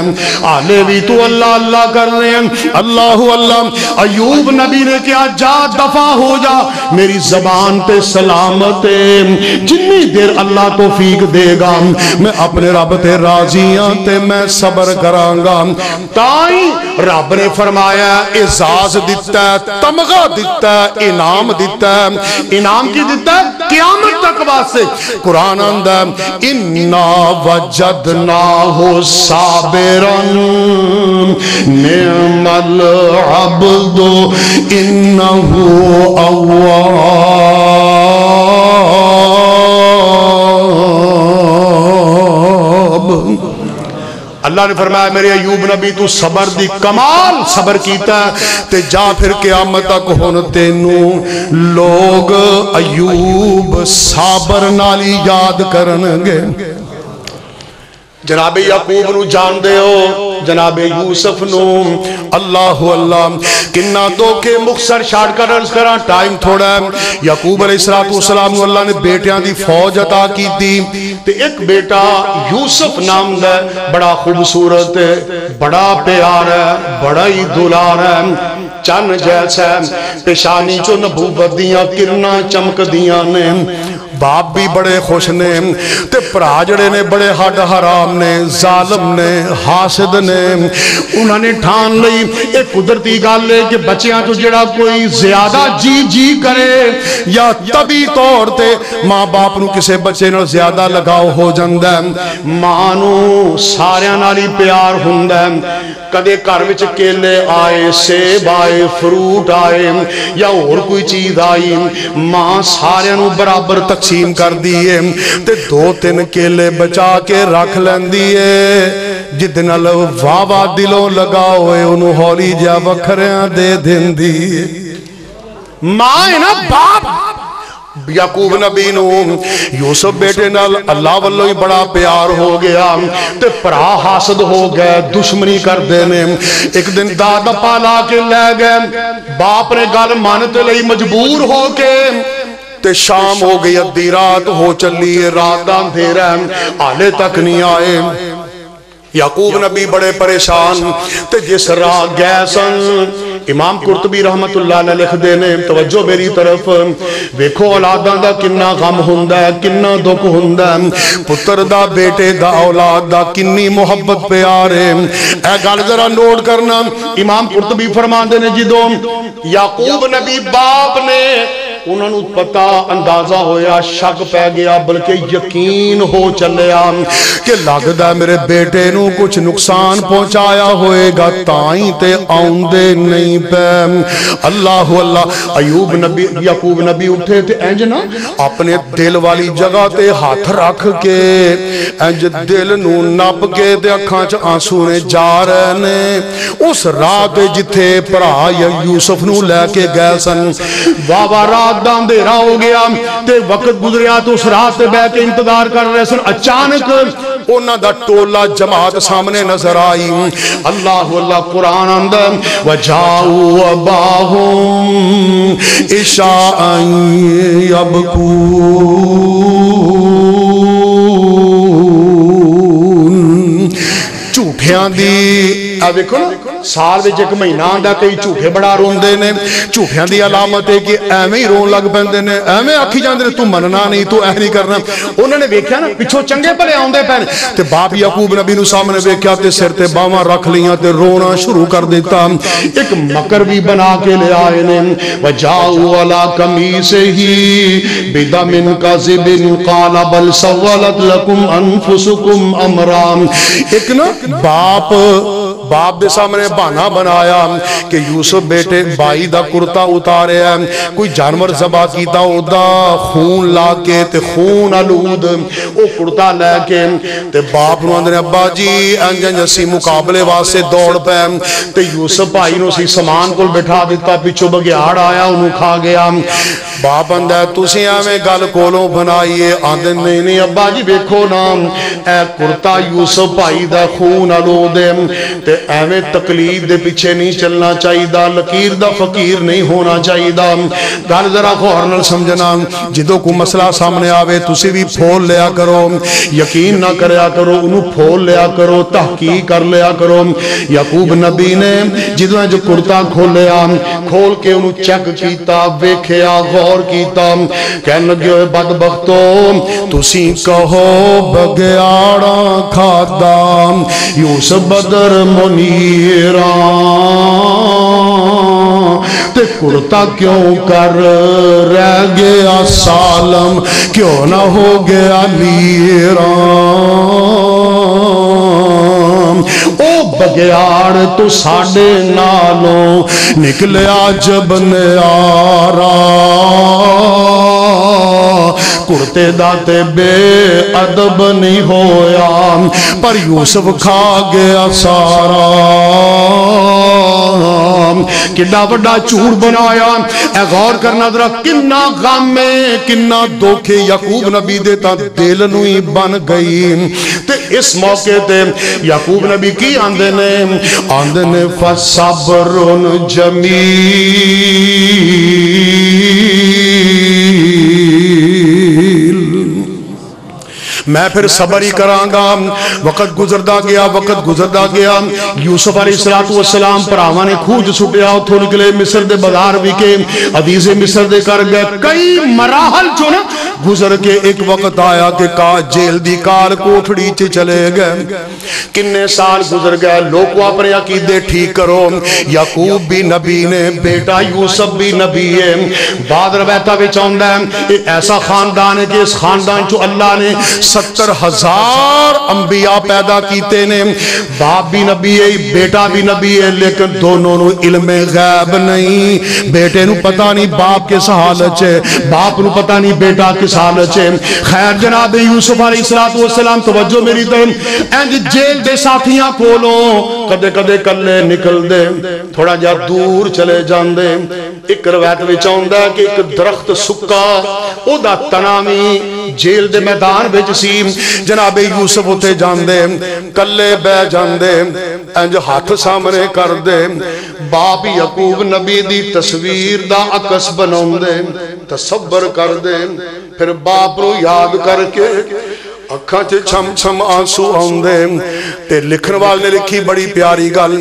آلے بھی تو اللہ اللہ کر رہے ہیں، اللہ اللہ۔ ایوب نبی نے کیا، جا دفع ہو جا، میری زبان تے سلامت ہے، جنی دیر اللہ توفیق دے گا میں اپنے رب تے راضیاں تے میں صبر کراں گا۔ تائیں رب نے فرمایا اعزاز دیتا ہے، تمغہ دیتا ہے، انعام دیتا ہے، انعام کی دیتا ہے قیامت تک واسطے۔ قرآن اندر اِنَّا وَجَدْنَاهُ صَابِرًا نِعْمَ الْعَبْدُ إِنَّهُ أَوَّابٌ۔ اللہ نے فرمایا میرے ایوب نبی تو صبر دی کمال صبر کیتا ہے، تے جا پھر قیامت تک ہون تینوں لوگ ایوب صابر نالی یاد کرنگے۔ جناب یعقوب نو جان دے ہو، جناب یوسف نو، اللہ اللہ کنہ دو کے مختصر شارٹ کر عرض کرا، ٹائم تھوڑا ہے۔ یعقوب علیہ السلام نو اللہ نے بیٹیاں دی فوج عطا کی دی، تے ایک بیٹا یوسف نام دا بڑا خوبصورت ہے، بڑا پیار ہے، بڑا ہی دلار ہے، چن جیسا ہے، پیشانی چو نبوت دیاں کرنا چمک دیاں نے، باپ بھی بڑے خوش نے، تے پراجڑے نے بڑے ہڈ حرام نے، ظالم نے، حاسد نے، انہوں نے ٹھان لئی ایک قدرتی گل لے کہ بچیاں تو جڑا کوئی زیادہ جی کرے یا طبی طور تے ماں باپ نو کسے بچے نال زیادہ لگاؤ ہو جاندہ ہے، ماں نو ساریاں نالی پیار ہوندہ ہے، کدے گھر وچ کیلے آئے، سیب آئے، فروٹ آئے یا اور کوئی چیز آئی، ماں سارے نو برابر تقسیم کر دیئے، تے 2-3 کیلے بچا کے رکھ لین دیئے، جدنا لو واوا دلوں لگا ہوئے انہوں ہولی جا وکھریاں دے دن دیئے۔ ماں نا باپ یعقوب نبی نو یوسف بیٹے نال اللہ واللہ ہی بڑا پیار ہو گیا، تے پرا حاسد ہو گئے، دشمنی کر دینے۔ ایک دن دادا پالا کے لے گئے، باپ نے گل مانتے لئی مجبور ہو کے، تے شام ہو گئی، ادھی رات ہو چلی، رات دا اندھیرا آلے تک نہیں آئے۔ یعقوب نبی بڑے پریشان، تے جس راہ گئے سن، امام قرطبی رحمت اللہ نے لکھ دینے، توجہ میری طرف، ویکھو اولاداں دا کننا غم ہوندہ ہے، کننا دکھ ہوندہ ہے، پتر دا بیٹے دا اولاد دا کنی محبت پیار ہے۔ اے گل ذرا نوٹ کرنا، امام قرطبی فرما دینے جدوں یعقوب نبی باپ نے انہوں نے پتا اندازہ ہویا شک پہ گیا بلکہ یقین ہو چلیا کہ لگدا ہے میرے بیٹے نو کچھ نقصان پہنچایا ہوئے گا تائیں تے آؤندے نہیں پہ اللہ اللہ ایوب نبی یعقوب نبی اٹھے تے انج نا اپنے دل والی جگہ تے ہاتھ رکھ کے انج دل نو نپ کے تے اکھاں چ آنسو نے جا رہے نے اس رات جتھے بھرا یوسف نو لے کے گئے سن بابا رات دا اندھیرا ہو گیا تے وقت گزریا تو اس رات تے بیٹھ کے انتظار کر رہے سن اچانک انہاں دا ٹولا جماعت سامنے نظر آئی اللہ اللہ قرآن اندر وجاؤ اباہم عشاء یبکون جھوٹیاں دی دیکھو سال وچ ایک مہینہ آندا کئی جھوٹے بڑا روندے نے جھوٹیاں دی علامت ہے کہ ایویں ہی رون لگ پیندے نے ایویں آکھی جاندے نے تو مننا نہیں تو اے نہیں کرنا انہوں نے ویکھیا نا پچھوں چنگے بھلے آوندے پے تے باپ یعقوب نبی نو سامنے ویکھیا تے سر تے باواں رکھ لیاں تے رونا شروع کر دیتا ایک مکر بھی بنا کے لے آئے نے وجاؤ علی قمیصہ بدم کذب قال بل سولت لكم انفسکم امرا ایک نا باپ دے سامنے بہانہ بنایا کہ یوسف بیٹے بائی دا کرتا اتارے ہیں کوئی جانور ذبح کیتا او دا خون لا کے تے خون آلود او کرتا لے کے تے باپ نو اندر ابا جی انج انج اسی مقابلے واسطے دوڑ پے تے یوسف بھائی نو سی سامان کول بٹھا دیتا پیچھے بگیاڑ آیا انہوں کھا گیا باپ اندر تسی ایویں گل کولوں بنائیے آندے نہیں نہیں ابا جی ویکھو نا اے کرتا یوسف بھائی دا خون آلود تے ایویں تقلید دے پیچھے نہیں چلنا چاہیے دا لکیر دا فقیر نہیں ہونا چاہیے دا گل ذرا غور نال سمجھنا جدوں کو مسئلہ سامنے آوے تسی بھی پھول لیا کرو یقین نہ کریا کرو انہوں پھول لیا کرو تحقیق کر لیا کرو یعقوب نبی نے جدوں جو کرتا کھولیا کھول کے انہوں چیک کیتا ویکھیا غور کیتا کہنے لگے ہوئے بدبختو تسی کہو بگیاڑاں کھادا یوسف بدر منیران تے کرتا کیوں کر رہ گیا سالم کیوں نہ ہو گیا لیران او بگیاڑ تو ساڑے نالوں نکلیا جب نیارا کرتے داتے بے ادب نہیں ہویا پر یوسف کھا گیا سارا کنا بڑا چور بنایا اے غور کرنا ذرا کنا غم میں کنا دھوکے یعقوب نبی دیتا دل نوئی بن گئی تے اس موقع تے یعقوب نبی کی آندے نے فصبر جمیل میں پھر صبر ہی کرانگا وقت گزردہ گیا یوسف علیہ السلام پراواں نے کھوج سٹیا اتھوں نکلے مصر دے بازار بھی کے عزیز مصر دے کر گئے کئی مراحل جو نا گزر کے ایک وقت آیا کہ جیل دی کال کوٹھڑی چے چلے گئے کنے سال گزر گئے لوگوں اپنے عقیدے ٹھیک کرو یعقوب بھی نبی نے بیٹا یوسف بھی نبی ہے بعد روایتاں وچ آندا ہے ایسا خاندان ہے کہ اس خاندان چو اللہ نے 70,000 انبیاء پیدا کیتے نے باپ بھی نبی ہے بیٹا بھی نبی ہے لیکن دونوں نو علم غیب نہیں بیٹے نو پتہ نہیں باپ کے حالت ہے باپ نو پتہ نہیں بیٹا کس حالت ہے خیر جناب یوسف علیہ السلام توجہ میری تے انج جیل دے ساتھیاں کولوں کدے کدے کلے نکل دے تھوڑا جا دور چلے جان دے ایک روایت وچ آندا ہے کہ ایک درخت سکا او دا تناوی جیل دے میدان وچ سی جناب یوسف اتے جاندے کلے بے جاندے انج ہاتھ سامنے کر دے باپ یعقوب نبی دی تصویر دا عکس بناؤندے تصور کر دے پھر باپ رو یاد کر کے اکھاں چے چھم چھم آنسو آندے تے لکھن والے نے لکھی بڑی پیاری گل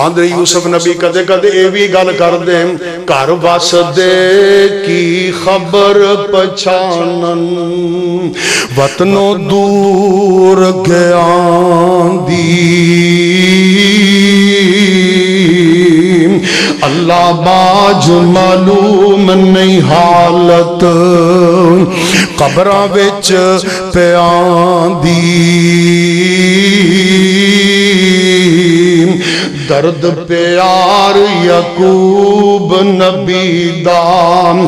آندے یوسف نبی کدے کدے اے بھی گل کر دے گھر وس دے کی خبر پچھانن وطنوں دور گیاں دی اللہ باج معلوم نہیں حالت قبراں وچ پیاندی درد پیار یعقوب نبی دام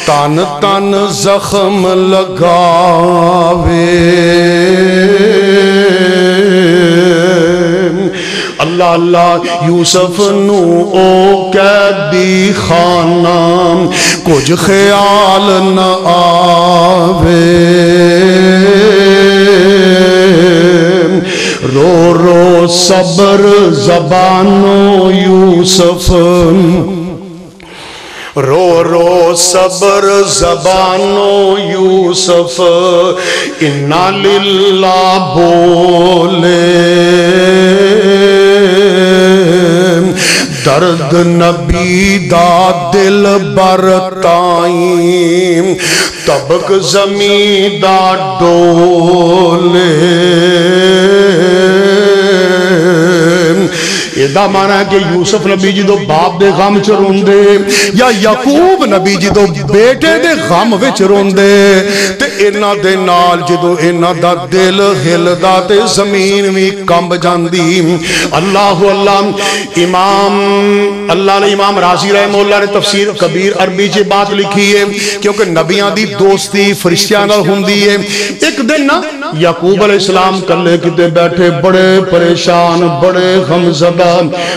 تن تن زخم لگاوے اللہ اللہ یوسف نو او قیدی خانہ کچھ خیال نہ آوے رو رو صبر زبانو یوسف رو رو صبر زبانو یوسف انا للہ بولے درد نبی دا دل برتائیں طبق زمین دا ڈولے ایدہ مانا ہے کہ یوسف نبی جی دو باپ دے غم چ روندے یا یعقوب نبی جی دو بیٹے دے غم وچ روندے تے انہاں دے نال جدو انہاں دا دل ہلدا تے زمین وی کمب جاندی اللہ اللہ اللہ نے امام رازی رحمہ اللہ نے تفسیر کبیر عربی چ بات لکھی ہے کیونکہ نبیاں دی دوستی فرشتیاں نال ہوندی ہے ایک دن نا یعقوب علیہ السلام کلے کتے بیٹھے بڑے پریشان بڑے غمزدہ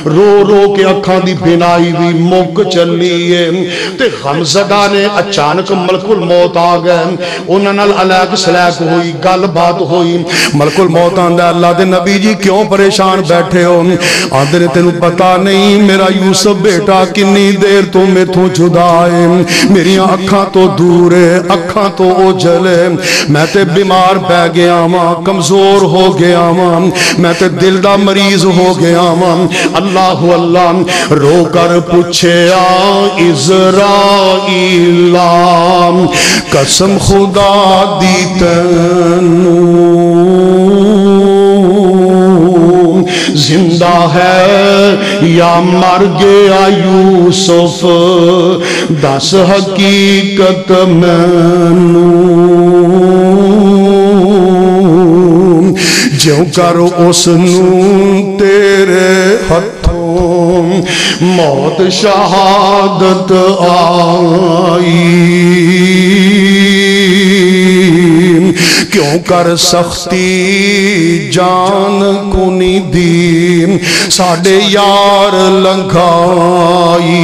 رو رو کے اکھاں دی بینائی بھی مک چلی ہے تے غمزدہ نے اچانک ملک الموت آ گئے انہاں نال علیق سلیق ہوئی گل بات ہوئی ملک الموت آندہ اللہ دے نبی جی کیوں پریشان بیٹھے ہو آندے نے تینوں پتا نہیں میرا یوسف بیٹا کنی دیر تو میں تو جدا ہے میری اکھاں تو دور ہے اکھاں تو اوجھل ہے میں تے بیمار پہ گیا ماں کمزور ہو گیا ماں میں تے دل دا مریض ہو گیا ماں اللہ اللہ رو کر پوچھے اسرائیل قسم خدا دی تینوں زندہ ہے یا مر گیا یوسف دس حقیقت مینوں جو کرو اس نوں تیرے ہتھوں موت شہادت آئی کیوں کر سختی جان کنی دی ساڑھے یار لنگائی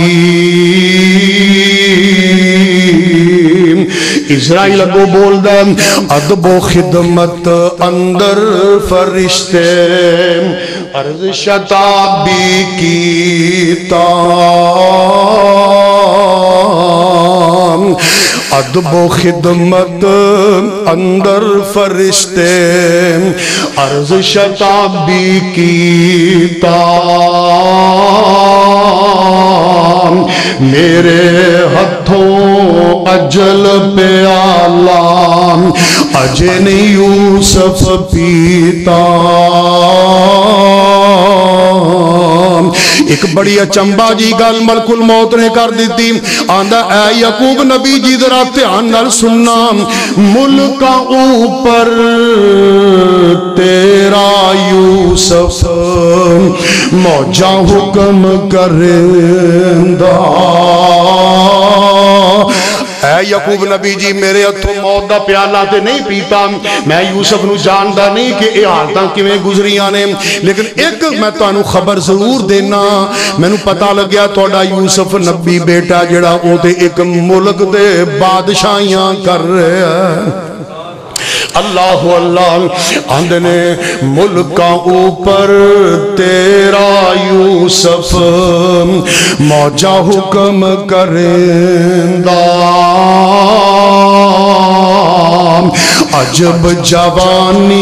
اسرائیل کو بول دے ادب و خدمت اندر فرشتے عرض شتابی کیتا ادب و خدمت اندر فرشتے عرض شتابی کیتا میرے ہتھوں اجل پہ آلام اجن یوسف پیتا ایک بڑی اچمبا جی گل ملک الموت نے کر دیتی آندہ اے یعقوب نبی جی ذرا دھیان نال سننا ملکا اوپر تیرا یوسف موجہ حکم کرندہ اے یعقوب نبی جی میرے ہتھوں موت دا پیالہ تے نہیں پیتا میں یوسف نو جاندا نہیں کہ اے حالتاں کیویں گزریاں نے لیکن ایک میں تانوں خبر ضرور دینا مینوں پتہ لگیا تہاڈا یوسف نبی بیٹا جڑا او تے ایک ملک دے بادشاہیاں کر رہا ہے اللہ اللہ آندنے ملکاں اوپر تیرا یوسف موجہ حکم کرندہ عجب جوانی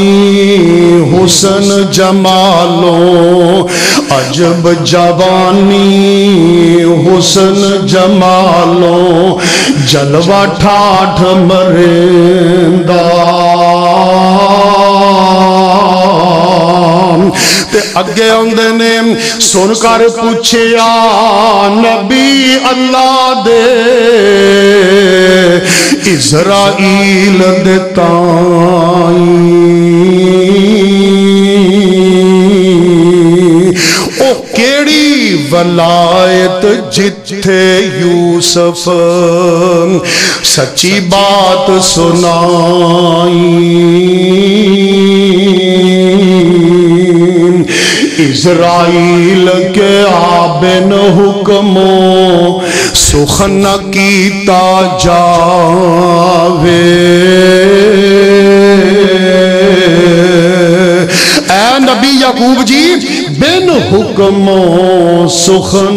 حسن جمالوں عجب جوانی حسن جمالوں جلوہ ٹھاٹھ مرندہ تے اگے آندے نے سن کر پوچھیا نبی اللہ دے اسرائیل دے او کیڑی ولایت جتھے یوسف سچی بات سنائی اسرائیل کے آبن حکموں سخن کیتا جاوے اے نبی یعقوب جی بن حکموں سخن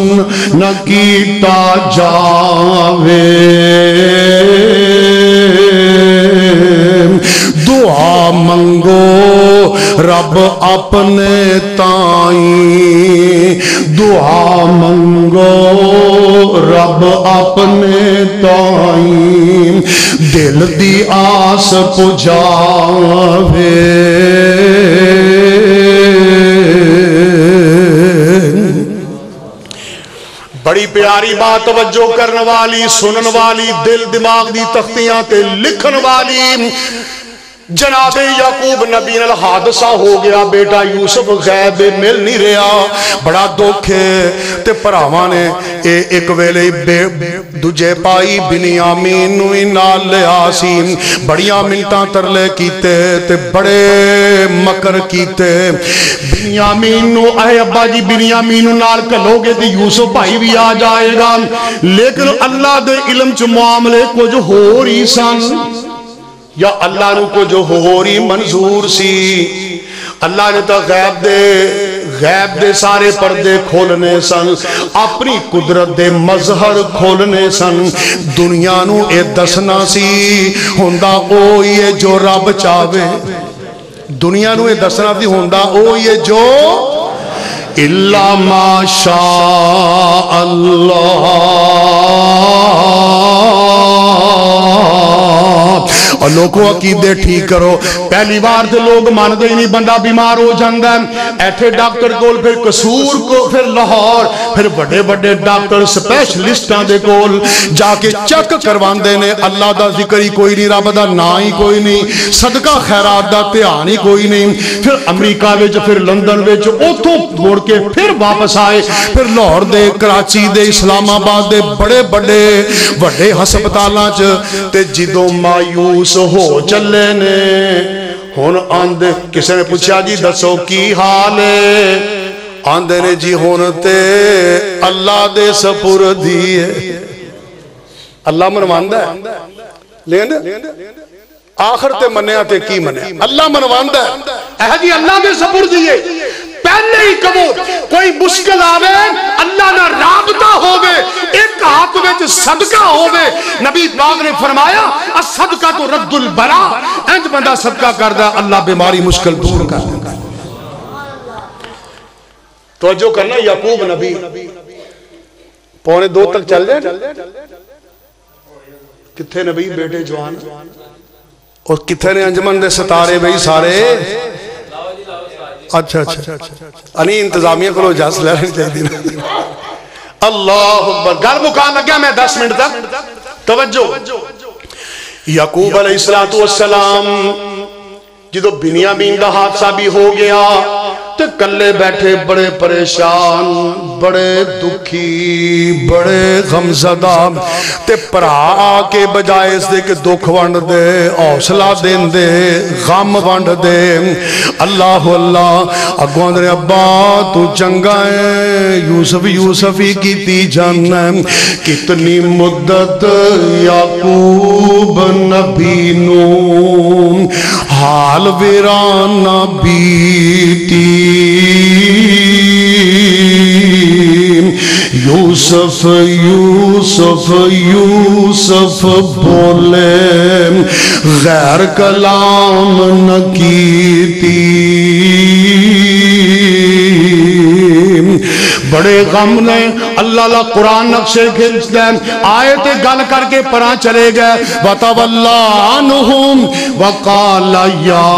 نہ کیتا جاوے دعا منگو رب اپنے تائیں دعا منگو رب اپنے تائیں دل دی آس پجاوے بڑی پیاری بات توجہ کرنے والی سنن والی دل دماغ دی تختیاں تے لکھن والی جناب یعقوب نبی نال حادثہ ہو گیا بیٹا یوسف غیب مل نہیں رہا بڑا دکھ ہے تے پراواں نے ایک ویلے دجے پائی بنیامین نو نال لیا سی بڑیاں منتاں ترلے کیتے تے بڑے مکر کیتے بنیامین نو اے ابا جی بنیامین نو نال کلو گے تے یوسف بھائی بھی آ جائے گا لیکن اللہ دے علم چ معاملے کچھ ہو رہی سن یا اللہ نو کو جو ہو رہی منظور سی اللہ نے تو غیب دے سارے پردے کھولنے سن اپنی قدرت دے مظہر کھولنے سن دنیا نو اے دسنا سی ہوندہ او یہ جو رب چاہوے دنیا نو اے دسنا سی ہوندہ او یہ جو اللہ ما شاء اللہ اور لوگوں عقیدے ٹھیک کرو پہلی بار تے لوگ مان دے نہیں بندہ بیمار ہو جاندہ ہے ایتھے ڈاکٹر کول پھر قصور کو پھر لاہور پھر بڑے بڑے ڈاکٹر سپیشلسٹاں دے کول جا کے چیک کروان دے نے اللہ دا ذکر ہی کوئی نہیں رب دا نا ہی کوئی نہیں صدقہ خیرات دا دھیان ہی کوئی نہیں پھر امریکہ وچ پھر لندن وچ اوتھوں مڑ کے پھر واپس آئے پھر لاہور دے کراچی دے اسلام آباد دے بڑے بڑے بڑے ہسپتالاں چ تے جدوں مایوس ہو چلے نے ہن آندے کسے نے پوچھا جی دسو کی حال ہے آندے نے جی ہن تے اللہ دے سپردی ہے اللہ منواندہ ہے لیکن آخر تے منیا تے کی منیا اللہ منواندہ ہے اے جی اللہ دے سپردی ہے پہلے ہی کبو کوئی مشکل آوے اللہ نہ رابطہ ہووے ایک ہاتھ وچ صدقہ ہووے نبی پاک نے فرمایا الصدقہ تو رد البلا انج بندہ صدقہ کردا اللہ بیماری مشکل دور کر دے توجہ کرنا یعقوب نبی 1:45 تک چل جائے کتھے نبی بیٹے جوان اور کتھے نے انجمن دے ستارے بھئی سارے اچھا انی انتظامیہ کو جاس لے رہی چاہتی اللہ اکبر گل مکان لگیا میں 10 منٹ تک توجہ یعقوب علیہ السلام جدو بنیامین دا حادثہ بھی ہو گیا تے کلے بیٹھے بڑے پریشان بڑے دکھی بڑے غمزدہ تے پرا کے بجائے اس دے کہ دکھ وانڈ دے حوصلہ دین دے غم وانڈ دے اللہ اللہ اگوان دے ابا تو چنگا ہے یوسف ہی کیتی جانا ہے کتنی مدت یعقوب نبی نو حال ویران بیتی یوسف بولے غیر کلام نہ کیتی بڑے غم نے اللہ قرآن نقشے کھینچتا ہے آیت گل کر کے پرا چلے گئے وَتَوَلَّا عَنْهُمْ وَقَالَ يَا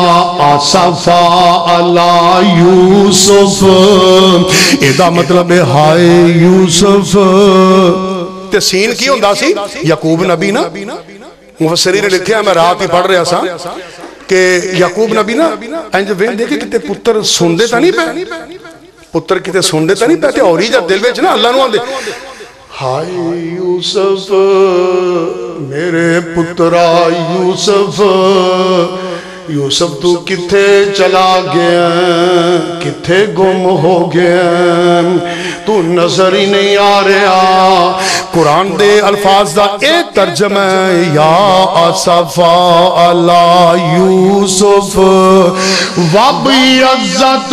آسَفَا عَلَى يُوسُف ادا مطلب ہے ہائے یوسف تے سین کی ہوندہ سی یعقوب نبی نا مفسرین نے لکھے ہیں میں رات ہی پڑھ رہا سا کہ یعقوب نبی نا انج وین دیکھے کتے پتر سندے تا نہیں پہ پتر کتے سندے تا نہیں پہ تے اور ہی جب دل ویچ نا اللہ نو آن دے ہائے یوسف میرے پترہ یوسف یوسف تو کتھے چلا گیا کتھے گم ہو گیا تو نظر ہی نہیں آ رہا قرآن دے الفاظ دا ایک ترجمہ ہے یا آسفا علی یوسف وَبِيَضَّتْ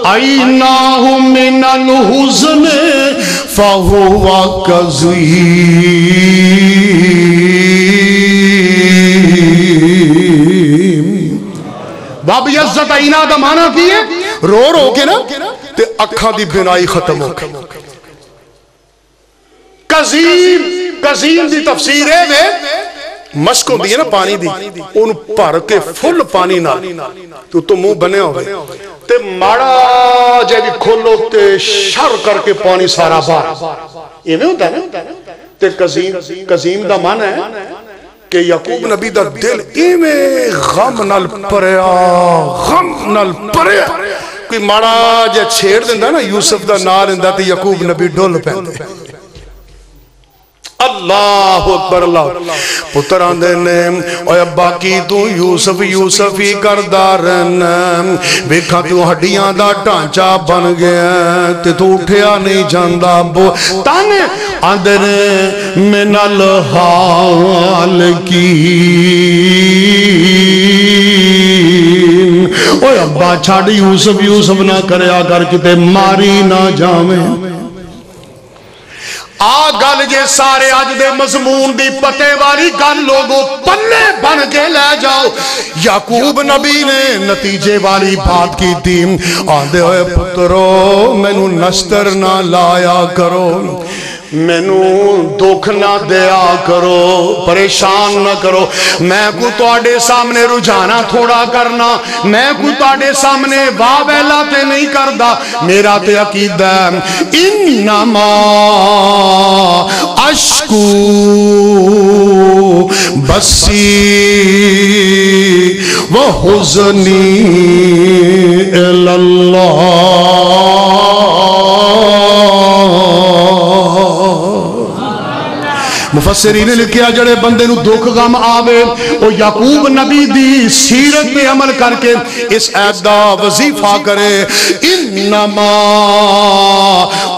عَيْنَاهُ مِنَ الْحُزْنِ فَهُوَ كَظِيمٌ باب عزت عینہ دا معنی کی ہے رو رو کے نا تے اکھاں دی بنائی ختم ہو گئی قزیم دی تفسیر ہے میں مشک ہوندی ہے نا پانی دی ان پر کے فل پانی نہ تو منہ بنے ہوئے تے ماڑا جے بھی کھولو تے شر کر کے پانی سارا باہر یہ میں ہوتا ہے نا تے قزیم دا معنی ہے کہ یعقوب نبی دا دل ایمیں غم نال پریا کوئی مارا جے چھیڑ دیندہ نا یوسف دا نال اندہ تے یعقوب نبی ڈھول پہندے اللہ اکبر اللہ پتر آندے نے اوہ ابا کی تو یوسف ہی کردارن بیکھا تو ہڈیاں دا ٹانچہ بن گیا تے تو اٹھیا نہیں جاندہ بو تانے آندے نے من الحال کی اوہ ابا چھاڑ یوسف نہ کریا کر کتے ماری نہ جاویں گل جے سارے آج دے مضمون دی پتے والی گل لوگوں پلے بن کے لے جاؤ یعقوب نبی نے نتیجے والی بات کی تھی آندے ہوئے پترو مینو نشتر نہ لایا کرو مینو دکھ نہ دیا کرو پریشان نہ کرو میں کو تواڈے سامنے رجھانا تھوڑا کرنا میں کو تواڈے سامنے واویلا تے نہیں کردا میرا تے عقیدہ انما اشکو بسی وحزنی الاللہ مفسرین نے لکھیا جڑے بندے نو دکھ غم آوے او یعقوب نبی دی سیرت پہ عمل کر کے اس عید دا وظیفہ کرے انما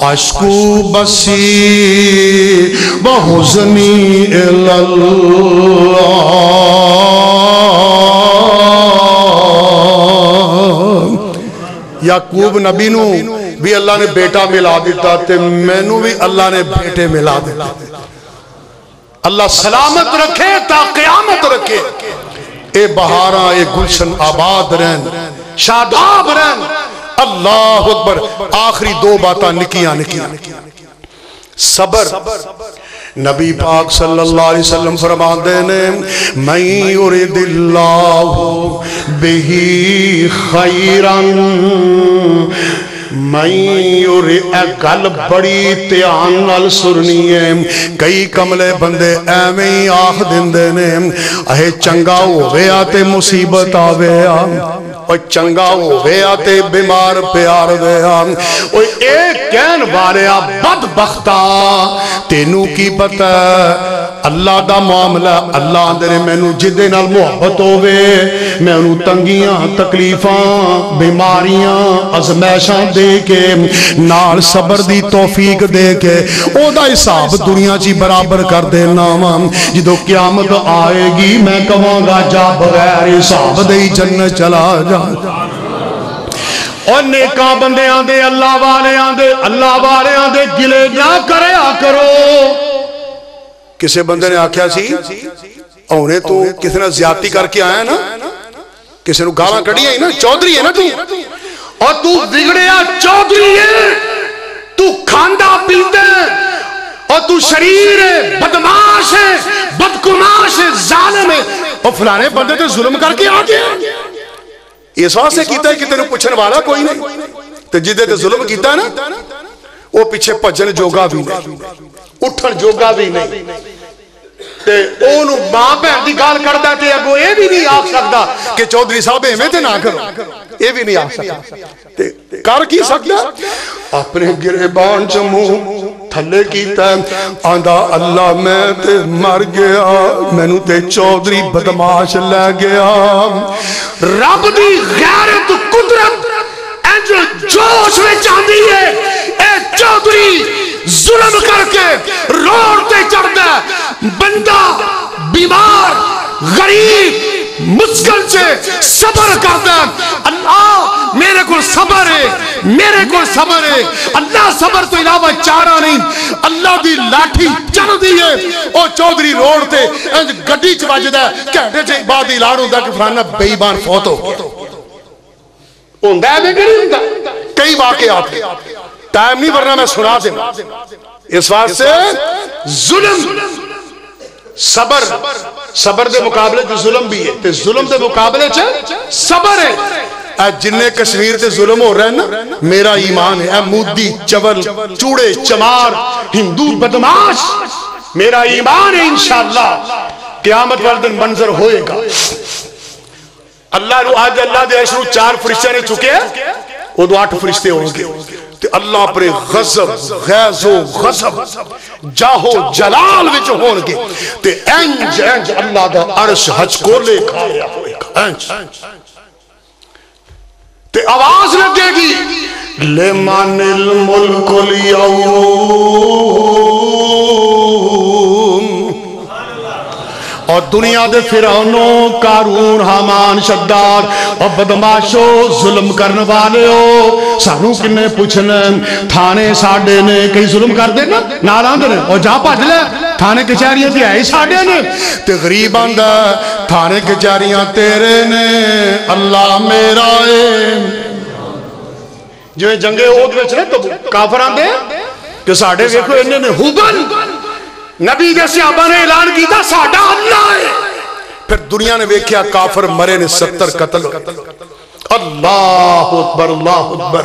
اشکو بسی وحزنی الاللہ یعقوب نبی نو بھی اللہ نے بیٹا ملا دیتا تے میں نو بھی اللہ نے بیٹے ملا دیتا اللہ سلامت رکھے تا قیامت رکھے اے بہاراں اے گلشن آباد رہن شاداب رہن اللہ اکبر آخری دو باتاں نکیاں صبر نبی پاک صلی اللہ علیہ وسلم فرمان دینے من یرید اللہ بہی خیرن گل بڑی تیان نال سننی ہے کئی کملے بندے ایویں ہی آخ دیندے نے اے چنگا ہویا تے مصیبت آویا اور چنگا ہویا تے بیمار پیار دیا اور ایک کہن والیا بدبختہ تینوں کی پتہ اللہ دا معاملہ اللہ اندرے میں نو جدے نال محبت ہوئے میں انہوں تنگیاں تکلیفاں بیماریاں ازمیشاں دے کے نال صبر دی توفیق دے کے او دا حساب دنیا چی برابر کر دینا جدو قیامت آئے گی میں کہاں گا جا بغیر حساب دے جنت چلا جا اور نیکاں بندے آندے اللہ والے آندے گلے نہ کرے آ کرو کسے بندے نے آکھیا سی اونے تو کسی نے زیادتی کر کے آیا نا کسی نے گالاں کڑی ہے نا چودری ہے نا تو اور تو بگڑیا چودری ہے تو کھاندہ پیتے تو شریر ہے، بدماش ہے، بدگماش ہے، ظالم ہے، اور فلانے بندے تے ظلم کر کے آ گیا. اس واسطے کیتا ہے کہ تینوں پوچھنے والا کوئی نہیں. تے جدے تے ظلم کیتا ہے نا وہ پیچھے بھجن جوگا بھی نہیں، اٹھن جوگا بھی نہیں. تے اونوں ماں بہن دی گال کردا تے اگوں اے بھی نہیں آکھ سکدا کہ چودھری صاحب ایویں تے نہ کرو، اے بھی نہیں آکھ سکدا. تے کر کی سکدا؟ اپنے گریبان چ منہ تھلے کیتا آندا اللہ میں تے مر گیا، مینوں تے چودھری بدماش لے گیا. رب دی غیرت قدرت انج جوش وچ آندی ہے. اے چودھری ظلم کر کے روڈ تے چڑھدا ہے، بندہ بیمار غریب مشکل سے صبر کردا ہے. اللہ میرے کو صبر ہے، میرے کو صبر ہے. اللہ صبر تو علاوہ چارہ نہیں. اللہ دی لاٹھی چل دی ہے. او چودھری روڈ تے گڈی چ وجدا ہے، گھنٹے چ بعد اعلان ہوندا کہ فلانا بے ایمان فوت ہو گیا. ہوندا ہے کہ نہیں ہوندا؟ کئی واقعات ٹائم نہیں ورنہ میں سنا دیں. اس واسطے ظلم صبر، صبر دے مقابلے تے ظلم بھی ہے، تے ظلم دے مقابلے چ صبر ہے. جنہیں کشمیر تے ظلم ہو رہے ہیں نا، میرا ایمان ہے اے مودی چول چوڑے چمار ہندو بدماش، میرا ایمان ہے انشاءاللہ قیامت والے دن منظر ہوئے گا. اللہ نو آج اللہ دے عرش نو 4 فرشتے نے چکے وہ 8 فرشتے ہوں گے. تے اللہ پر غضب غیظ و غضب جاہو جلال وچ ہون گے. تے انج انج اللہ دا عرش حج کو لے کھایا ہوئے گا. انج تے آواز لگے گی لمن الملک اليوم. اور دنیا دے فرعونوں قارون حامان شداد اور بدماشو ظلم کرنے والے ہو سانو کنے پوچھنے تھانے ساڑے نے کئی ظلم کر دے نا ناراند نے اور جہاں پاج لے تھانے کچھاریاں تھی آئی ساڑے نے تے غریب آندہ تھانے کچھاریاں تیرے نے اللہ میرا ہے. جو جنگے اوت وچ تو کافر آندے کہ ساڑے ویکھو انہیں نے حبل نبی دے صحابہ نے اعلان کیتا ساڑا اللہ ہے. پھر دنیا نے ویکھیا کافر مرے نے 70 قتل. اللہ اکبر اللہ اکبر.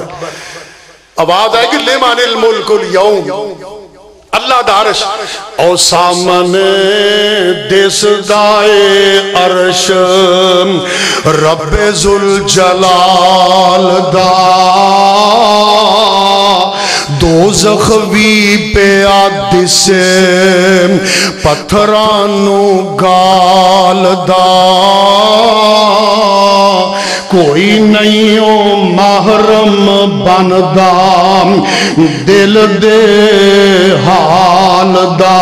آواز آئے کہ لمن الملک اليوم. اللہ دا عرش او سامنے دس دائے عرش رب ذوالجلال دا دوزخ بھی پہ آدسے پتھرانو گال دا کوئی نہیں ہو محرم بندا دل دے حال دا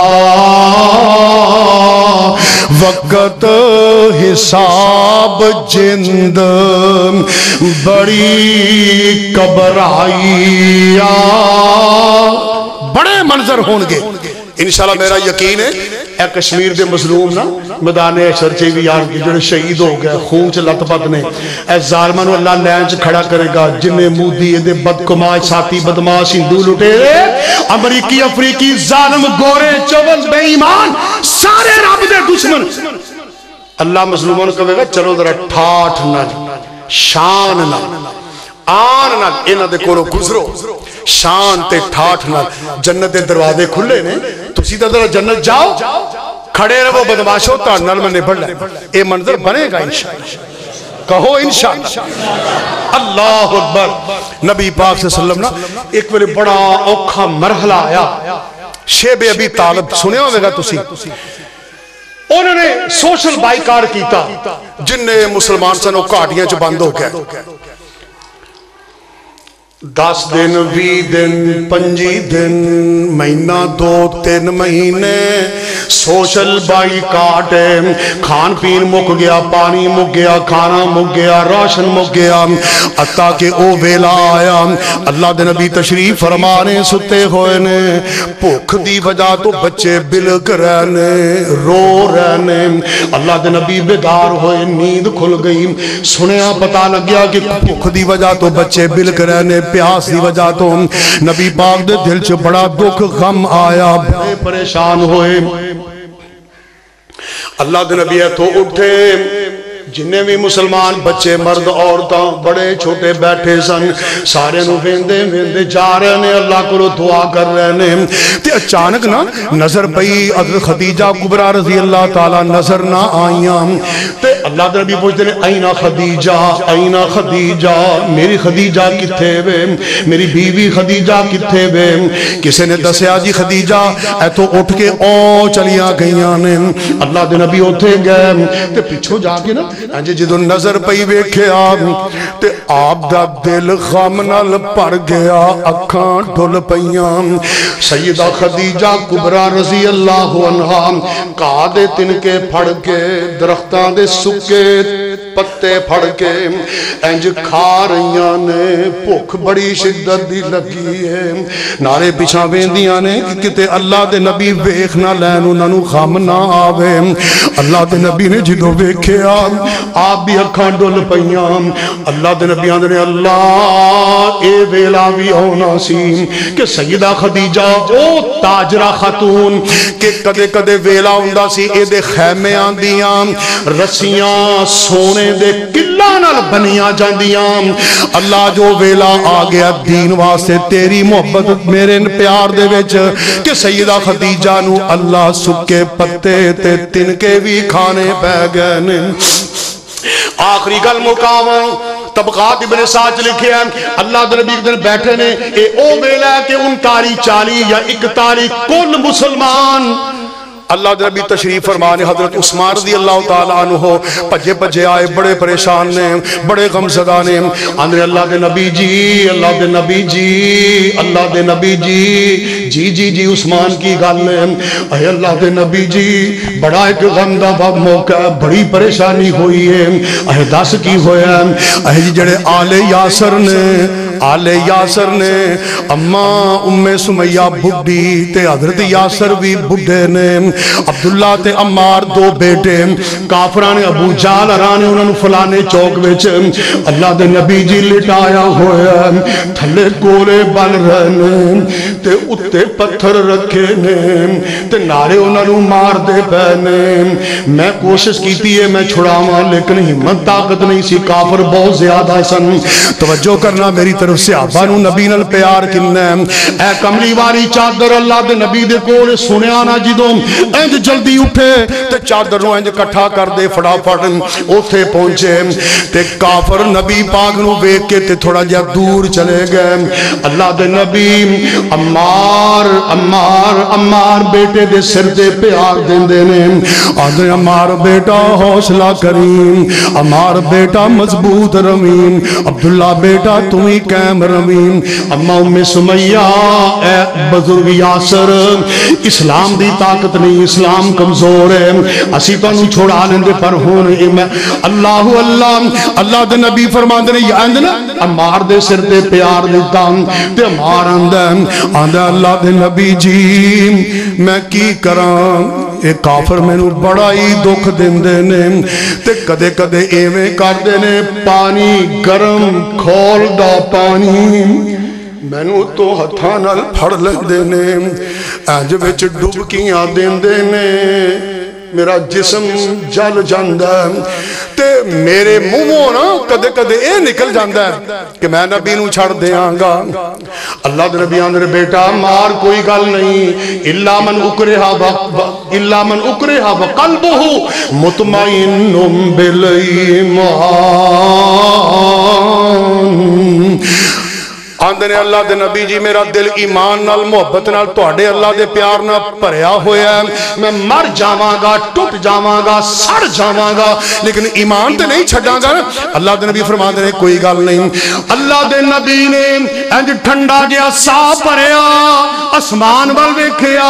وقت حساب جند بڑی گھبرائی بڑے منظر ہونگے انشاءاللہ. میرا یقین ہے اے کشمیر دے مظلوم نا میدان حشر چ بھی یار جڑے شہید ہو گئے خون چ لت پت نے اے ظالماں نو اللہ لین چ کھڑا کرے گا. جنے مودی دے بدکماش ساتھی بدماش ہندو لٹیرے امریکی افریقی ظالم گورے چول بے ایمان سارے رب دے دشمن اللہ مظلوموں نے کہے گا چلو ذرا ٹھاٹھ نہ شان نہ آن نہ انہاں دے کولوں گزرو شان تے ٹھاٹھ نہ. جنت دے دروازے کھلے نے تسی تے ذرا جنت جاؤ کھڑے رہو بدماشو تا نال میں نبڑ لے. اے منظر بنے گا انشاءاللہ کہو انشاءاللہ. اللہ اکبر. نبی پاک صلی اللہ علیہ وسلم نا ایک ویلے بڑا اوکھا مرحلہ آیا. شیب ابی طالب سنے ہوئے گا تسی انہوں نے سوشل بائیکار کیتا جن نے مسلمان سنو کاٹیاں چ بند ہو گئے 10 دن 20 دن 25 دن مہینہ 2-3 مہینے سوشل بائیکاٹ ہے، کھان پین مک گیا، پانی مک گیا، کھانا مک گیا، راشن مک گیا، حتیٰ کہ او ویلا آیا اللہ دے نبی تشریف فرمانے ستے ہوئے نے، بھوک دی وجہ تو بچے بلک رہنے، رو رہنے، اللہ دے نبی بیدار ہوئے، نیند کھل گئی، سنیا پتہ لگ گیا کہ بھوک دی وجہ تو بچے بلک رہنے، پیاس دی وجہ تو نبی پاک دے دل چ بڑا دکھ غم آیا، بڑے پریشان ہوئے۔ اللہ دے نبی تو اٹھے، جنہیں بھی مسلمان بچے مرد عورتاں بڑے چھوٹے بیٹھے سن، سارے نو ویندے ویندے جا رہے نے، اللہ کو دعا کر رہے نے، تے اچانک نا نظر پئی حضرت خدیجہ کبریٰ رضی اللہ تعالیٰ نظر نہ آئیاں، تے اللہ دے نبی پوچھتے ہیں اینا خدیجہ، اینا خدیجہ، میری خدیجہ کتھے وے، میری بیوی خدیجہ کتھے وے؟ کسی نے دسیا جی خدیجہ اے تو اٹھ کے او چلیاں گئیاں نے۔ اللہ دے نبی اٹھے گئے تے پیچھو جا کے نا جدو نظر پئی ویکھیا تے آپ دا دل غم نال بھر گیا، اکھاں ڈھل پئیاں۔ سیدہ خدیجہ کبریٰ رضی اللہ عنہا کہا دے تنکے پھڑ کے، درختاں دے سکے پتے پھڑ کے انج کھا رہیاں نے، بھوک بڑی شدت دی لگی ہے، نارے پیچھا ویندیاں نے کہ کتے اللہ دے نبی ویکھ نہ لین، انہاں نو غم نہ آوے۔ اللہ دے نبی نے جدو ویکھیا آپ بھی اکھاں ڈل پئیاں، اللہ دے نبی آندے نے اللہ اے ویلا بھی ہونا سی کہ سیدہ خدیجہ او تاجرہ خاتون کہ کدے کدے ویلا ہوندا سی اے دے خیمے آندیاں، رسیاں سونے دے قلعہ نال بنیاں جاندیاں۔ اللہ جو ویلا آ گیا دین واسطے تیری محبت میرے پیار دے وچ کہ سیدہ خدیجہ نو اللہ سکے پتے تے تنکے بھی کھانے پہ گئے نے۔ آخری گل مقاوم طبقات ابن سعد لکھے ہیں اللہ دے نبی دن بیٹھے نے، اے او ویلا کہ 39 40 یا 41 کل مسلمان اللہ دے نبی تشریف فرمانے، حضرت عثمان رضی اللہ تعالیٰ عنہ پجے پجے آئے، بڑے پریشان نے، بڑے غمزدہ نے، آندھے اللہ دے نبی جی، اللہ دے نبی جی، اللہ دے نبی جی، جی جی جی عثمان کی گل ہے، اے اللہ دے نبی جی بڑا ایک غمدہ موقع ہے، بڑی پریشانی ہوئی ہے، اے دس کی ہویا ہے، اے جی جڑے آل یاسر نے، آل یاسر نے، اماں ام سمیہ بڑھی تے حضرت یاسر بھی بڑھے نے، عبداللہ تے عمار دو بیٹے، کافران ابو جال ارانے انہوں نے فلانے چوک ویچ اللہ دے نبی جی لٹایا ہویا، تھلے گولے بل رہنے تے اتے پتھر رکھے نے تے نارے انہوں نے مار دے پہنے۔ میں کوشش کیتی ہے میں چھڑاواں لیکن ہمت طاقت نہیں سی، کافر بہت زیادہ سن۔ توجہ کرنا میری طرف سے آبا نو نبی نال پیار کنا اے کملی والی چادر اللہ دے نبی دے کول سنیا نہ جدوں انج جلدی اٹھے تے چادر نو انج کٹھا کر دے فٹافٹ اوتھے پہنچے تے کافر نبی پاک نو ویکھ کے تے تھوڑا جا دور چلے گئے۔ اللہ دے نبی عمار عمار عمار بیٹے دے سر تے پیار دیندے نے، آندے عمار بیٹا حوصلہ کریم، عمار بیٹا مضبوط رویم، عبداللہ بیٹا تمہیں قائم رویم۔ اما ام سمیہ اے بزرگ یاسر اسلام دی طاقت نہیں، اسلام کمزور ہے، اسی تو انہوں چھوڑا لیندے پر ہونے میں اللہ اللہ اللہ دے نبی فرمان دے یا اندنا عمار دے سر دے پیار دیتا تے عمار آندہ اللہ دے نبی جی میں کی کران اے کافر میں نو بڑا ہی دکھ دیندے نے تے کدے کدے ایویں کر دے نے، پانی گرم کھول دا پانی میں نو تو ہتھاں نال پھڑ لیندے نے، انج وچ ڈبکیاں دیندے نے، میرا جسم جل جاندا ہے تے میرے منہوں نا کدے کدے اے نکل جاندا ہے کہ میں نبی نو چھڑ دیاں گا۔ اللہ دے نبی آندے بیٹا مار کوئی گل نہیں، الا من اکرہا وقلبہ مطمئن بالایمان۔ آندے نے اللہ دے نبی جی میرا دل ایمان نال محبت نال تواڈے اللہ دے پیار نال بھریا ہویا ہے، میں مر جاواں گا، ٹوٹ جاواں گا، سڑ جاواں گا لیکن ایمان تے نہیں چھڈاں گا۔ اللہ دے نبی فرماندے نے کوئی گل نہیں۔ اللہ دے نبی نے انج ٹھنڈا جیا سا بھریا، آسمان ول ویکھیا،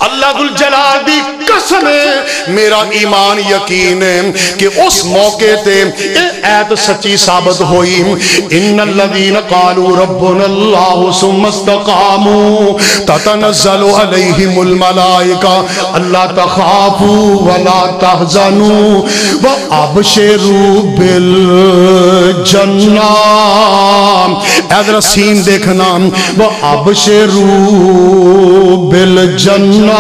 اللہ ذل جلال دی قسم ہے میرا ایمان یقین ہے کہ اس موقع تے ایت سچی ثابت ہوئی ان الذین قالوا ربنا اللہ ثم استقاموا تتنزل علیہم الملائکہ الا تخافوا ولا تحزنوا وابشروا بالجنہ. ادھر سین دیکھنا وابشروا بالجنہ.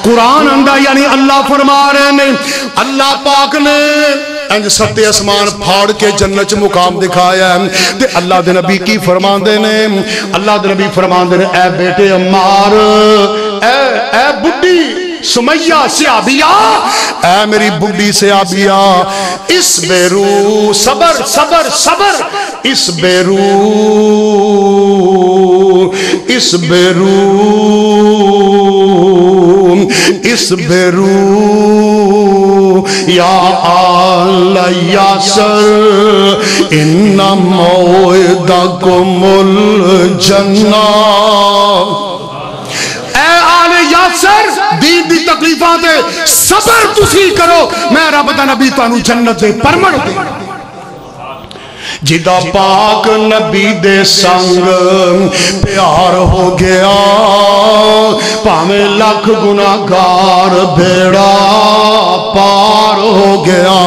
قرآن اندہ یعنی اللہ فرما رہے ہیں اللہ پاک نے انج ستے اسمان پھاڑ کے جنت مقام دکھایا ہے تے اللہ دے نبی کی فرمان دے نے اللہ دے نبی فرمان دے نے اے بیٹے عمار اے بڈی سمیہ سیابیہ اے میری بڈی سیابیہ اس بیرو صبر صبر صبر اس بیرو اس بیرو اس بیرو یا آل یاسر ان موعدکم الجنہ. اے آل یاسر دین دی تکلیفات صبر تسی کرو میں رب دا نبی تانوں جنت دے پرمڑ دے. جدا پاک نبی دے سنگ پیار ہو گیا پاویں لاکھ گناہگار بیڑا پار ہو گیا.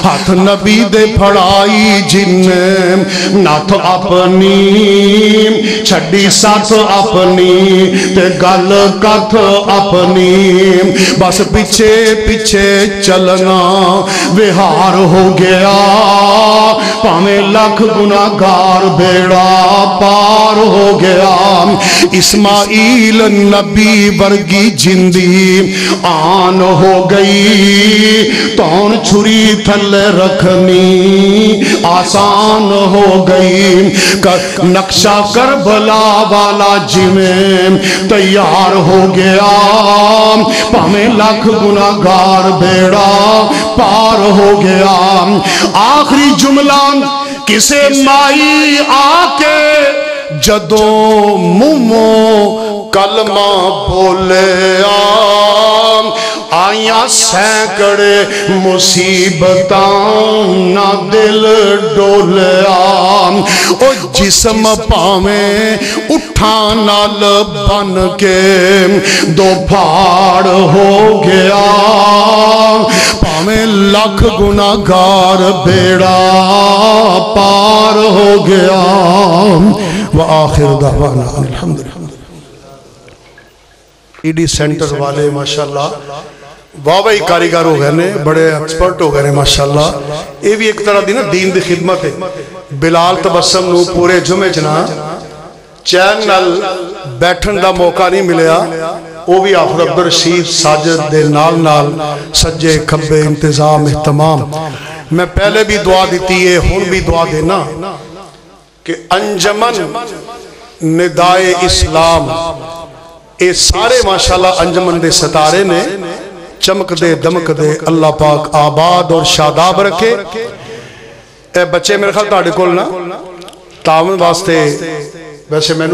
ہاتھ نبی دے پھڑائی جن ناتھ اپنی چھڑی ساتھ اپنی تے گل کتھ اپنی بس پیچھے پیچھے چلنا وہار ہو گیا پاویں لاکھ گناہگار بیڑا پار ہو گیا. اسماعیل نبی ورگی جندی آن ہو گئی تون چھری تھلے رکھنی آسان ہو گئی. نقشہ کربلا والا جویں تیار ہو گیا پاویں لاکھ گناہگار بیڑا پار ہو گیا. آخری جملہ کسے مائی آکے جدوں منہ کلمہ بولے آیاں سینکڑے مصیبتاں نہ دل ڈولیا او جسم پاویں اٹھان نال بن کے دو پھاڑ ہو گیا پاویں لاکھ گناہگار بیڑا پار ہو گیا. وآخر دعوانا الحمدللہ. ایڈی سینٹر والے ماشاءاللہ واوئی کاریگر ہو گئے نے بڑے ایکسپرٹ ہو گئے نے ماشاءاللہ. یہ بھی ایک طرح دی نا دین دی خدمت ہے. بلال تبسم نو پورے جمعے جنا چین نال بیٹھن دا موقع نہیں ملیا وہ بھی آفر عبدالرشید ساجد دے نال نال سجے کھبے انتظام اہتمام. میں پہلے بھی دعا دیتی ہے ہون بھی دعا دینا کہ انجمن ندائے اسلام اے سارے ماشاءاللہ انجمن دے ستارے نے چمک دے دمک دے اللہ پاک آباد اور شاداب رکھے. اے بچے میرے خیال تاڑے کول نا تعاون واسطے ویسے میں